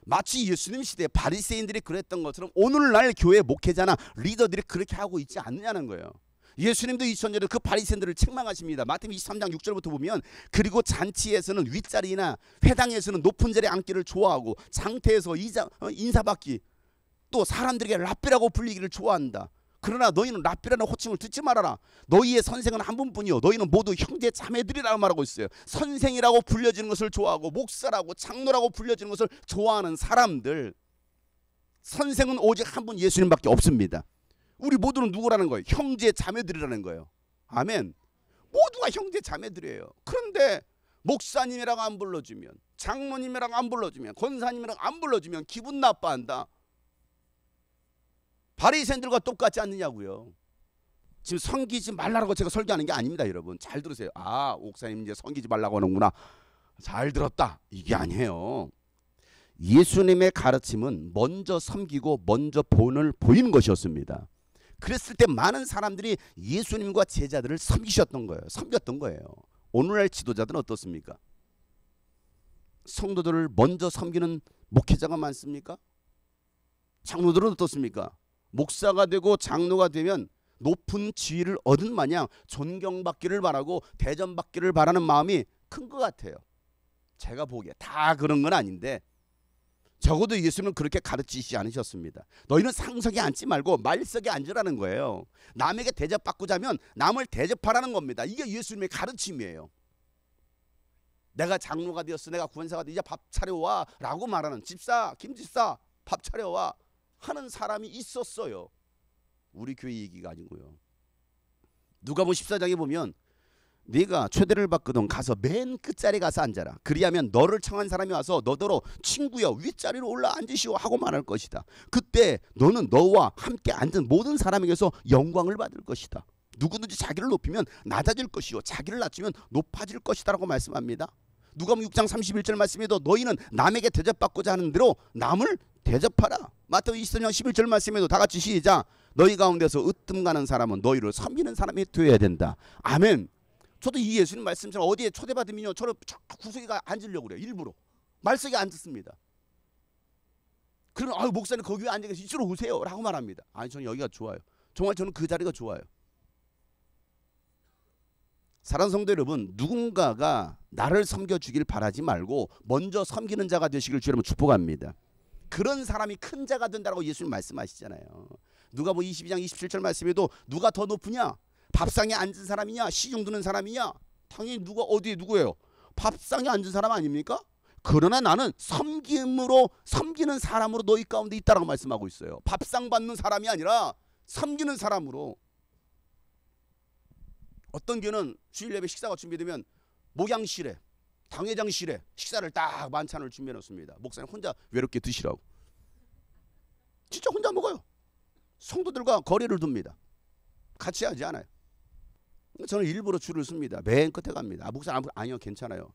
마치 예수님 시대에 바리새인들이 그랬던 것처럼 오늘날 교회 목회자나 리더들이 그렇게 하고 있지 않느냐는 거예요. 예수님도 2000년에 그 바리새인들을 책망하십니다. 마태복음 23장 6절부터 보면 그리고 잔치에서는 윗자리나 회당에서는 높은 자리에 앉기를 좋아하고 장태에서 인사받기 또 사람들에게 랍비라고 불리기를 좋아한다. 그러나 너희는 랍비라는 호칭을 듣지 말아라. 너희의 선생은 한 분뿐이요 너희는 모두 형제 자매들이라고 말하고 있어요. 선생이라고 불려지는 것을 좋아하고 목사라고 장로라고 불려지는 것을 좋아하는 사람들, 선생은 오직 한 분 예수님밖에 없습니다. 우리 모두는 누구라는 거예요? 형제 자매들이라는 거예요. 아멘. 모두가 형제 자매들이에요. 그런데 목사님이라고 안 불러주면, 장로님이라고 안 불러주면, 권사님이라고 안 불러주면 기분 나빠한다. 바리새인들과 똑같지 않느냐고요. 지금 섬기지 말라고 제가 설교하는 게 아닙니다. 여러분 잘 들으세요. 아, 옥사님 이제 섬기지 말라고 하는구나. 잘 들었다. 이게 아니에요. 예수님의 가르침은 먼저 섬기고 먼저 본을 보이는 것이었습니다. 그랬을 때 많은 사람들이 예수님과 제자들을 섬기셨던 거예요. 섬겼던 거예요. 오늘날 지도자들은 어떻습니까? 성도들을 먼저 섬기는 목회자가 많습니까? 장로들은 어떻습니까? 목사가 되고 장로가 되면 높은 지위를 얻은 마냥 존경받기를 바라고 대접받기를 바라는 마음이 큰 것 같아요. 제가 보기에 다 그런 건 아닌데 적어도 예수님은 그렇게 가르치시지 않으셨습니다. 너희는 상석에 앉지 말고 말석에 앉으라는 거예요. 남에게 대접받고자 하면 남을 대접하라는 겁니다. 이게 예수님의 가르침이에요. 내가 장로가 되었어, 내가 구원사가 되었어, 이제 밥 차려와 라고 말하는 집사, 김집사 밥 차려와 하는 사람이 있었어요. 우리 교회 얘기가 아니고요. 누가복음 14장에 보면 네가 초대를 받거든 가서 맨 끝자리에 가서 앉아라. 그리하면 너를 청한 사람이 와서 너더러 친구여 윗자리로 올라 앉으시오 하고 말할 것이다. 그때 너는 너와 함께 앉은 모든 사람에게서 영광을 받을 것이다. 누구든지 자기를 높이면 낮아질 것이요 자기를 낮추면 높아질 것이다 라고 말씀합니다. 누가복음 6장 31절 말씀에도 너희는 남에게 대접받고자 하는 대로 남을 대접하라. 마태복음 24장 11절 말씀에도 다 같이 시작. 너희 가운데서 으뜸 가는 사람은 너희를 섬기는 사람이 되어야 된다. 아멘. 저도 이 예수님 말씀처럼 어디에 초대받으면요 저를 구석에 앉으려고 그래요. 일부러 말석에 앉습니다. 그러면 목사님 거기 왜 앉아 계세요? 이쪽으로 오세요 라고 말합니다. 아니 저는 여기가 좋아요. 정말 저는 그 자리가 좋아요. 사랑하는 성도 여러분, 누군가가 나를 섬겨주길 바라지 말고 먼저 섬기는 자가 되시길 주님은 축복합니다. 그런 사람이 큰 자가 된다고 예수님 말씀하시잖아요. 누가복음 22장 27절 말씀에도 누가 더 높으냐? 밥상에 앉은 사람이냐? 시중 드는 사람이냐? 당연히 누가 어디에 누구예요? 밥상에 앉은 사람 아닙니까? 그러나 나는 섬김으로 섬기는 사람으로 너희 가운데 있다라고 말씀하고 있어요. 밥상 받는 사람이 아니라 섬기는 사람으로. 어떤 교회는 주일 예배 식사가 준비되면 목양실에 당회장실에 식사를 딱 만찬을 준비해 놓습니다. 목사님 혼자 외롭게 드시라고. 진짜 혼자 먹어요. 성도들과 거리를 둡니다. 같이 하지 않아요. 저는 일부러 줄을 씁니다. 맨 끝에 갑니다. 목사님 아니요 괜찮아요.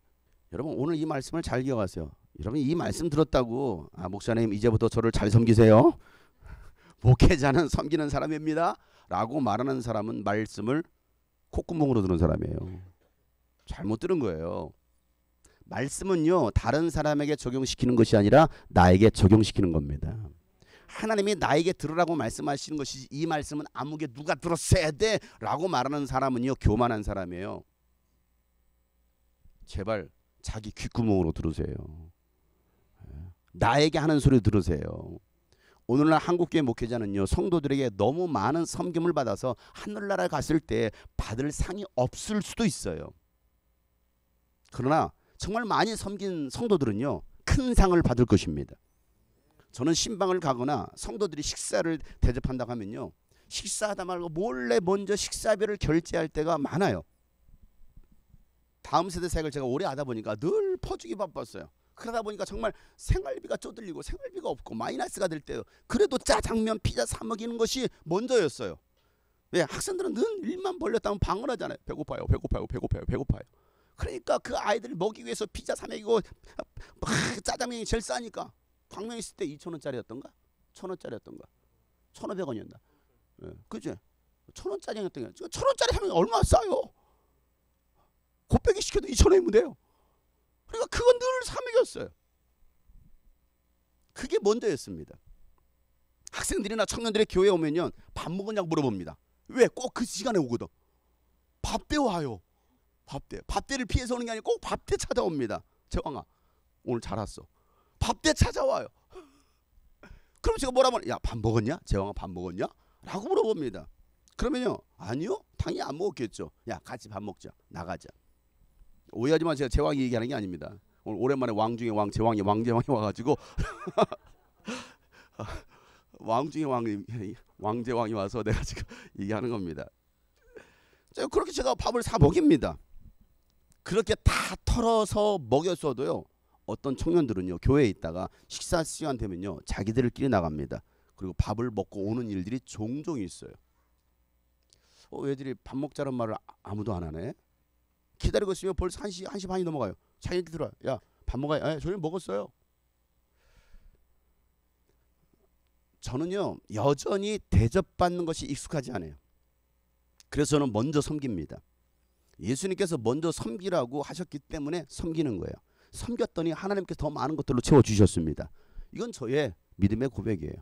여러분 오늘 이 말씀을 잘 기억하세요. 여러분 이 말씀 들었다고 목사님 이제부터 저를 잘 섬기세요. 목회자는 섬기는 사람입니다 라고 말하는 사람은 말씀을 콧구멍으로 들은 사람이에요. 잘못 들은 거예요. 말씀은요 다른 사람에게 적용시키는 것이 아니라 나에게 적용시키는 겁니다. 하나님이 나에게 들으라고 말씀하시는 것이지 이 말씀은 아무게 누가 들었어야 돼 라고 말하는 사람은요 교만한 사람이에요. 제발 자기 귓구멍으로 들으세요. 나에게 하는 소리 들으세요. 오늘날 한국교회 목회자는요 성도들에게 너무 많은 섬김을 받아서 하늘나라에 갔을 때 받을 상이 없을 수도 있어요. 그러나 정말 많이 섬긴 성도들은요 큰 상을 받을 것입니다. 저는 신방을 가거나 성도들이 식사를 대접한다고 하면요 식사하다 말고 몰래 먼저 식사비를 결제할 때가 많아요. 다음 세대 사역을 제가 오래 하다 보니까 늘 퍼주기 바빴어요. 그러다 보니까 정말 생활비가 쪼들리고 생활비가 없고 마이너스가 될 때요. 그래도 짜장면 피자 사 먹이는 것이 먼저였어요. 왜? 학생들은 늘 일만 벌렸다면 방언하잖아요. 배고파요 배고파요 배고파요 배고파요. 그러니까 그 아이들을 먹이기 위해서 피자 사 먹이고 짜장면이 제일 싸니까 광명 있을 때 2,000원짜리였던가 1,000원짜리였던가 1,500원이었나 그죠? 1,000원짜리였던 게 1,000원짜리 하면 얼마나 싸요? 곱빼기 시켜도 2,000원이면 돼요. 그러니까 그건 늘 사먹였어요. 그게 먼저였습니다. 학생들이나 청년들이 교회에 오면요 밥 먹었냐고 물어봅니다. 왜? 꼭 그 시간에 오거든. 밥때 와요. 밥때를 피해서 오는 게 아니고 꼭 밥때 찾아옵니다. 재왕아 오늘 잘 왔어. 밥때 찾아와요. 그럼 제가 뭐라 말해? 야 밥 먹었냐? 재왕아 밥 먹었냐? 라고 물어봅니다. 그러면요 아니요 당연히 안 먹었겠죠. 야 같이 밥 먹자 나가자. 오해하지만 제가 제왕이 얘기하는 게 아닙니다. 오늘 오랜만에 왕 중에 왕 제왕이 왕제왕이 와가지고 왕 중에 왕제왕이 와서 내가 지금 얘기하는 겁니다. 그렇게 제가 밥을 사 먹입니다. 그렇게 다 털어서 먹였어도요 어떤 청년들은요 교회에 있다가 식사 시간 되면요 자기들끼리 나갑니다. 그리고 밥을 먹고 오는 일들이 종종 있어요. 애들이 밥 먹자는 말을 아무도 안 하네. 기다리고 있으면 벌써 1시 반이 넘어가요. 자기들 들어와. 야 밥 먹어요. 저희 먹었어요. 저는요 여전히 대접받는 것이 익숙하지 않아요. 그래서 저는 먼저 섬깁니다. 예수님께서 먼저 섬기라고 하셨기 때문에 섬기는 거예요. 섬겼더니 하나님께서 더 많은 것들로 채워주셨습니다. 이건 저의 믿음의 고백이에요.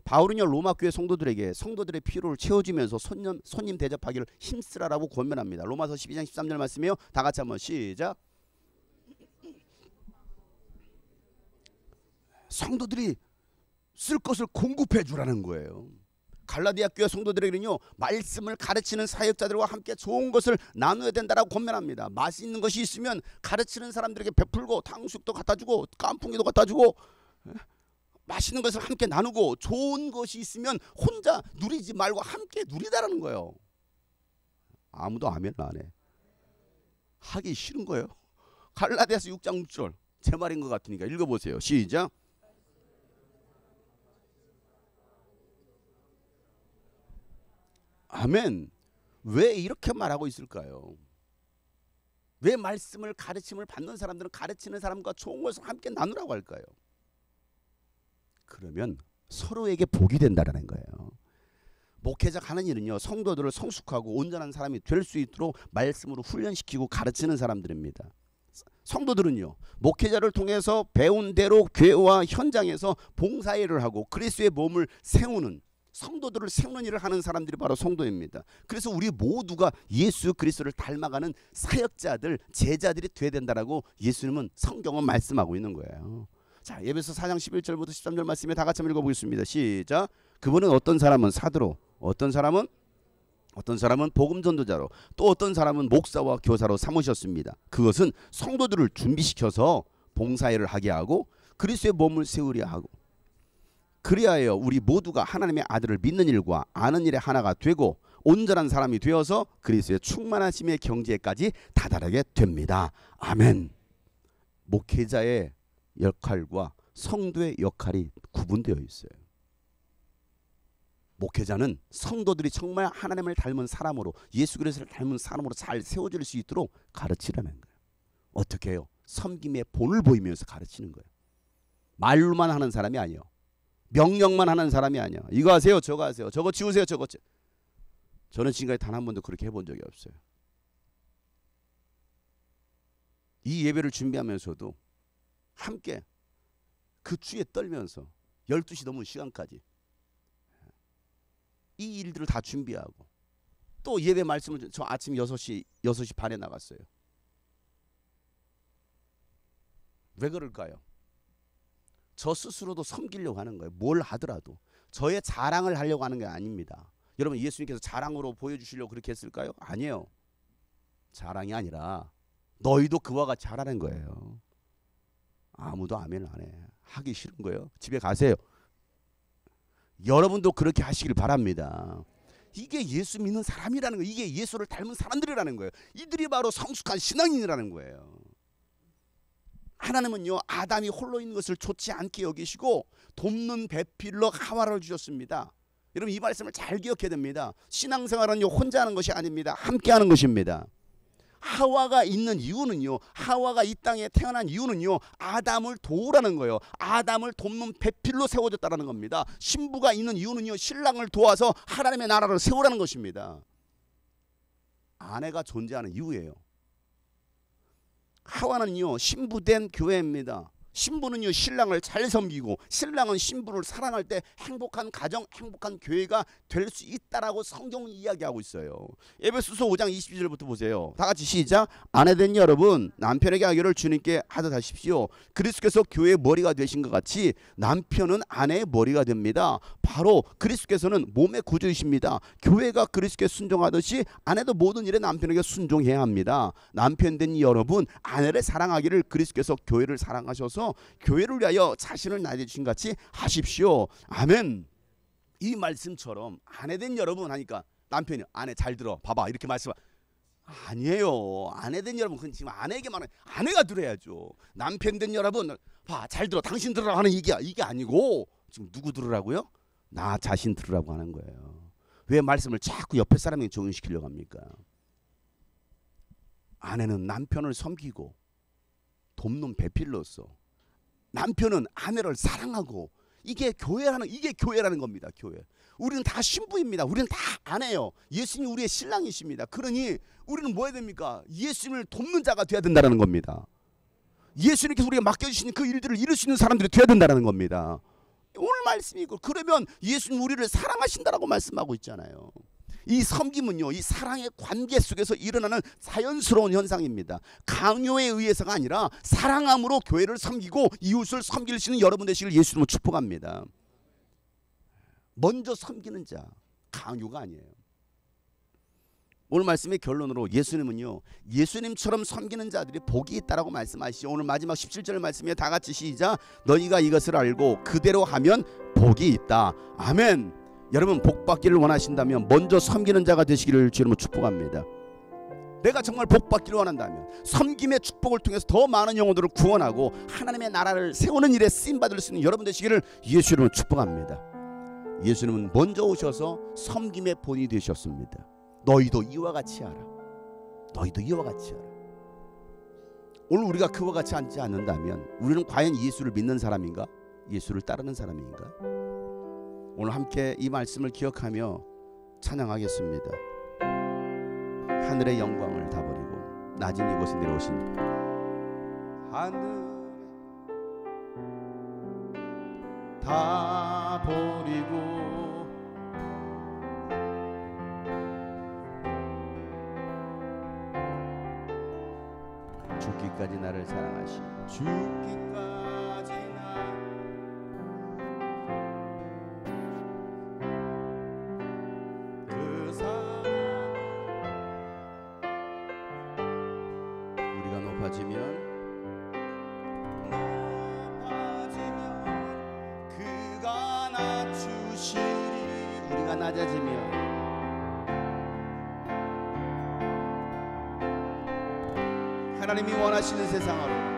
바울은요 로마 교회 성도들에게 성도들의 필요를 채워주면서 손님 대접하기를 힘쓰라라고 권면합니다. 로마서 12장 13절 말씀이에요. 다 같이 한번 시작. 성도들이 쓸 것을 공급해 주라는 거예요. 갈라디아 교회 성도들에게는요 말씀을 가르치는 사역자들과 함께 좋은 것을 나눠야 된다라고 권면합니다. 맛있는 것이 있으면 가르치는 사람들에게 베풀고 탕수육도 갖다 주고 깐풍기도 갖다 주고 맛있는 것을 함께 나누고 좋은 것이 있으면 혼자 누리지 말고 함께 누리다라는 거예요. 아무도 아멘 안 해. 하기 싫은 거예요. 갈라디아서 6장 6절 제 말인 것 같으니까 읽어보세요. 시작. 아멘. 왜 이렇게 말하고 있을까요? 왜 말씀을 가르침을 받는 사람들은 가르치는 사람과 좋은 것을 함께 나누라고 할까요? 그러면 서로에게 복이 된다라는 거예요. 목회자가 하는 일은요, 성도들을 성숙하고 온전한 사람이 될 수 있도록 말씀으로 훈련시키고 가르치는 사람들입니다. 성도들은요, 목회자를 통해서 배운 대로 교회와 현장에서 봉사일을 하고 그리스도의 몸을 세우는, 성도들을 세우는 일을 하는 사람들이 바로 성도입니다. 그래서 우리 모두가 예수 그리스도를 닮아가는 사역자들, 제자들이 돼야 된다라고 예수님은, 성경은 말씀하고 있는 거예요. 자, 에베소 4장 11절부터 13절 말씀에 다 같이 한번 읽어보겠습니다. 시작. 그분은 어떤 사람은 사도로, 어떤 사람은 복음 전도자로, 또 어떤 사람은 목사와 교사로 삼으셨습니다. 그것은 성도들을 준비시켜서 봉사일을 하게 하고 그리스도의 몸을 세우려 하고, 그리하여 우리 모두가 하나님의 아들을 믿는 일과 아는 일에 하나가 되고 온전한 사람이 되어서 그리스도의 충만하심의 경지에까지 다다르게 됩니다. 아멘. 목회자의 역할과 성도의 역할이 구분되어 있어요. 목회자는 성도들이 정말 하나님을 닮은 사람으로, 예수 그리스도를 닮은 사람으로 잘 세워질 수 있도록 가르치라는 거예요. 어떻게 해요? 섬김의 본을 보이면서 가르치는 거예요. 말로만 하는 사람이 아니에요. 명령만 하는 사람이 아니야. 이거 하세요, 저거 하세요, 저거 치우세요, 저거 치. 저는 지금까지 단 한 번도 그렇게 해본 적이 없어요. 이 예배를 준비하면서도 함께 그 추위에 떨면서 12시 넘은 시간까지 이 일들을 다 준비하고, 또 예배 말씀을 저 아침 6시 반에 나갔어요. 왜 그럴까요? 저 스스로도 섬기려고 하는 거예요. 뭘 하더라도 저의 자랑을 하려고 하는 게 아닙니다. 여러분, 예수님께서 자랑으로 보여주시려고 그렇게 했을까요? 아니에요. 자랑이 아니라 너희도 그와 같이 하라는 거예요. 아무도 아멘을 안 해. 하기 싫은 거예요. 집에 가세요. 여러분도 그렇게 하시길 바랍니다. 이게 예수 믿는 사람이라는 거예요. 이게 예수를 닮은 사람들이라는 거예요. 이들이 바로 성숙한 신앙인이라는 거예요. 하나님은요, 아담이 홀로 있는 것을 좋지 않게 여기시고 돕는 배필로 하와를 주셨습니다. 여러분, 이 말씀을 잘 기억해야 됩니다. 신앙생활은요, 혼자 하는 것이 아닙니다. 함께 하는 것입니다. 하와가 있는 이유는요, 하와가 이 땅에 태어난 이유는요, 아담을 도우라는 거예요. 아담을 돕는 배필로 세워졌다는 겁니다. 신부가 있는 이유는요, 신랑을 도와서 하나님의 나라를 세우라는 것입니다. 아내가 존재하는 이유예요. 하와는요, 신부된 교회입니다. 신부는요, 신랑을 잘 섬기고 신랑은 신부를 사랑할 때 행복한 가정, 행복한 교회가 될 수 있다라고 성경은 이야기하고 있어요. 에베소서 5장 22절부터 보세요. 다 같이 시작. 아내된 여러분, 남편에게 하기를 주님께 하듯 하십시오. 그리스도께서 교회의 머리가 되신 것 같이 남편은 아내의 머리가 됩니다. 바로 그리스도께서는 몸의 구주이십니다. 교회가 그리스도께 순종하듯이 아내도 모든 일에 남편에게 순종해야 합니다. 남편된 여러분, 아내를 사랑하기를 그리스도께서 교회를 사랑하셔서 교회를 위하여 자신을 나눠주신 같이 하십시오. 아멘. 이 말씀처럼 아내된 여러분 하니까 남편이 아내 잘 들어 봐봐 이렇게 말씀, 아니에요. 아내된 여러분, 그건 지금 아내에게만 아내가 들어야죠. 남편된 여러분 봐 잘 들어, 당신 들으라고 하는 이게 아니고 지금 누구 들으라고요? 나 자신 들으라고 하는 거예요. 왜 말씀을 자꾸 옆에 사람에게 적용시키려고 합니까? 아내는 남편을 섬기고 돕는 배필로서, 남편은 아내를 사랑하고, 이게 교회라는 겁니다. 교회. 우리는 다 신부입니다. 우리는 다 아내예요. 예수님이 우리의 신랑이십니다. 그러니 우리는 뭐 해야 됩니까? 예수님을 돕는 자가 돼야 된다는 겁니다. 예수님께서 우리가 맡겨주신 그 일들을 이룰 수 있는 사람들이 돼야 된다는 겁니다. 오늘 말씀이고, 그러면 예수님 우리를 사랑하신다라고 말씀하고 있잖아요. 이 섬김은요, 이 사랑의 관계 속에서 일어나는 자연스러운 현상입니다. 강요에 의해서가 아니라 사랑함으로 교회를 섬기고 이웃을 섬길 수 있는 여러분 되시길 예수님은 축복합니다. 먼저 섬기는 자, 강요가 아니에요. 오늘 말씀의 결론으로 예수님은요, 예수님처럼 섬기는 자들이 복이 있다라고 말씀하시죠. 오늘 마지막 17절 말씀에 다 같이 시작. 너희가 이것을 알고 그대로 하면 복이 있다. 아멘. 여러분, 복 받기를 원하신다면 먼저 섬기는 자가 되시기를 주님으로 축복합니다. 내가 정말 복 받기를 원한다면 섬김의 축복을 통해서 더 많은 영혼들을 구원하고 하나님의 나라를 세우는 일에 쓰임받을 수 있는 여러분 되시기를 예수님으로 축복합니다. 예수님은 먼저 오셔서 섬김의 본이 되셨습니다. 너희도 이와 같이 하라. 너희도 이와 같이 하라. 오늘 우리가 그와 같이 앉지 않는다면 우리는 과연 예수를 믿는 사람인가? 예수를 따르는 사람인가? 오늘 함께 이 말씀을 기억하며 찬양하겠습니다. 하늘의 영광을 다 버리고 낮은 이곳에 내려오신 하늘 다 버리고 죽기까지 나를 사랑하시고 죽기까지 그 사랑 우리가 높아지면 그가 낮추시리 우리가 낮아지면 하나님이 원하시는 세상으로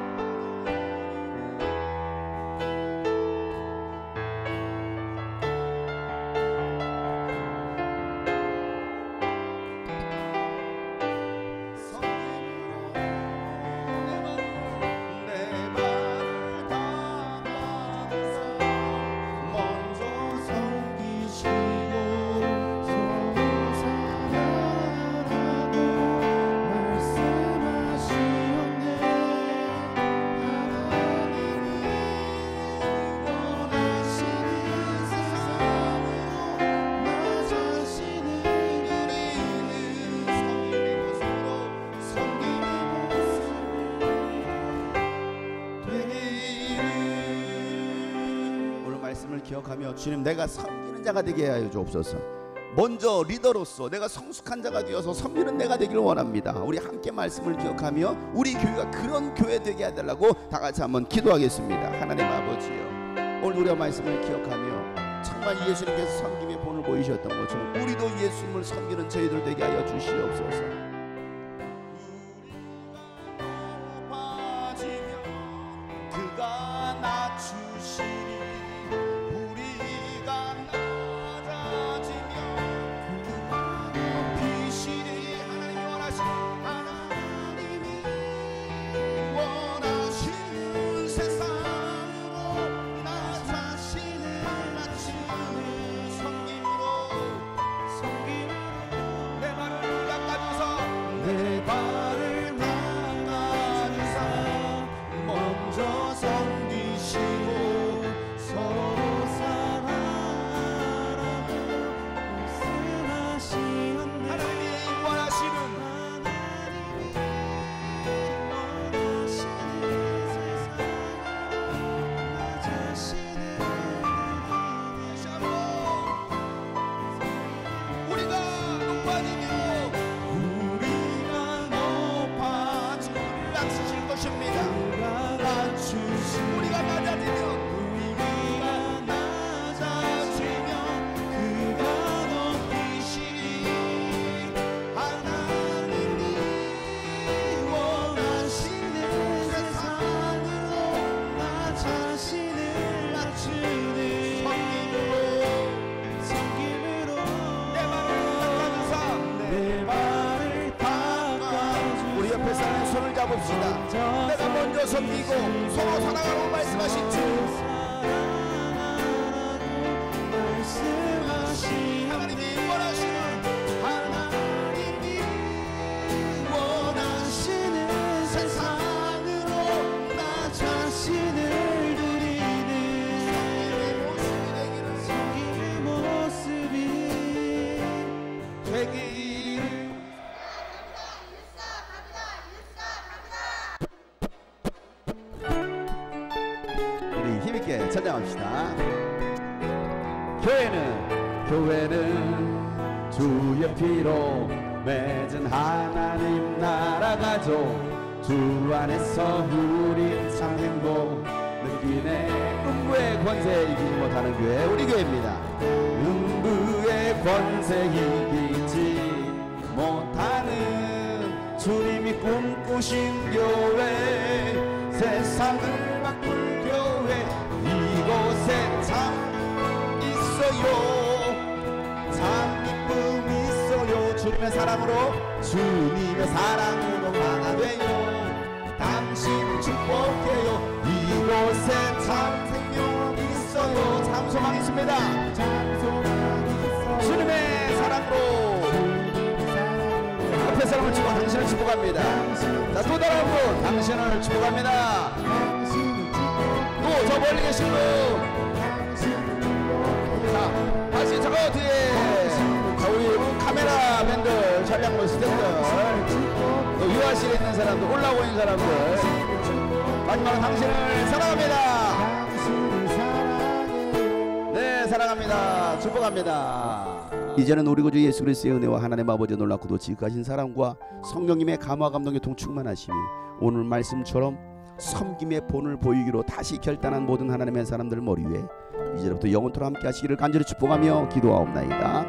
기억하며 주님 내가 섬기는 자가 되게 하여 주옵소서. 먼저 리더로서 내가 성숙한 자가 되어서 섬기는 내가 되기를 원합니다. 우리 함께 말씀을 기억하며 우리 교회가 그런 교회 되게 해달라고 다 같이 한번 기도하겠습니다. 하나님 아버지여, 오늘 우리가 말씀을 기억하며 정말 예수님께서 섬김의 본을 보이셨던 것처럼 우리도 예수님을 섬기는 저희들 되게 하여 주시옵소서. 내가 먼저 섬기고 서로 사랑하라고 말씀하신 주 하나님이 원하시는 세상으로 나 자신을 드리는 섬김의 모습이 되기를. 힘있게 찬양합시다. 교회는 주의 피로 맺은 하나님 나라 가족, 주 안에서 우리 참 행복 느끼네. 음부의 권세 이기지 못하는 교회 우리 교회입니다. 음부의 권세 이기지 못하는 주님이 꿈꾸신 교회, 세상을 바꿀 교회, 이곳에 참 있어요. 참 기쁨 있어요. 주님의 사랑으로, 주님의 사랑으로 하나 되요. 당신 축복해요. 이곳에 참 생명 있어요. 참 소망 있습니다. 주님의 사랑으로 옆에 사람을 축복, 당신을 축복합니다. 자, 또 다른 분, 당신을 축복합니다. 또 저 멀리 계신 분, 자, 다시 저거 뒤에, 자, 우리 카메라맨들, 촬영물 스태프들, 또 유아실에 있는 사람들, 올라오고 있는 사람들, 마지막으로 당신을 사랑합니다. 네, 사랑합니다. 축복합니다. 이제는 우리 구주 예수 그리스도의 은혜와 하나님 아버지의 놀랍고도 지극하신 사랑과 성령님의 감화 감동의 동충만하심이 오늘 말씀처럼 섬김의 본을 보이기로 다시 결단한 모든 하나님의 사람들 머리 위에 이제부터 영원토록 함께 하시기를 간절히 축복하며 기도하옵나이다.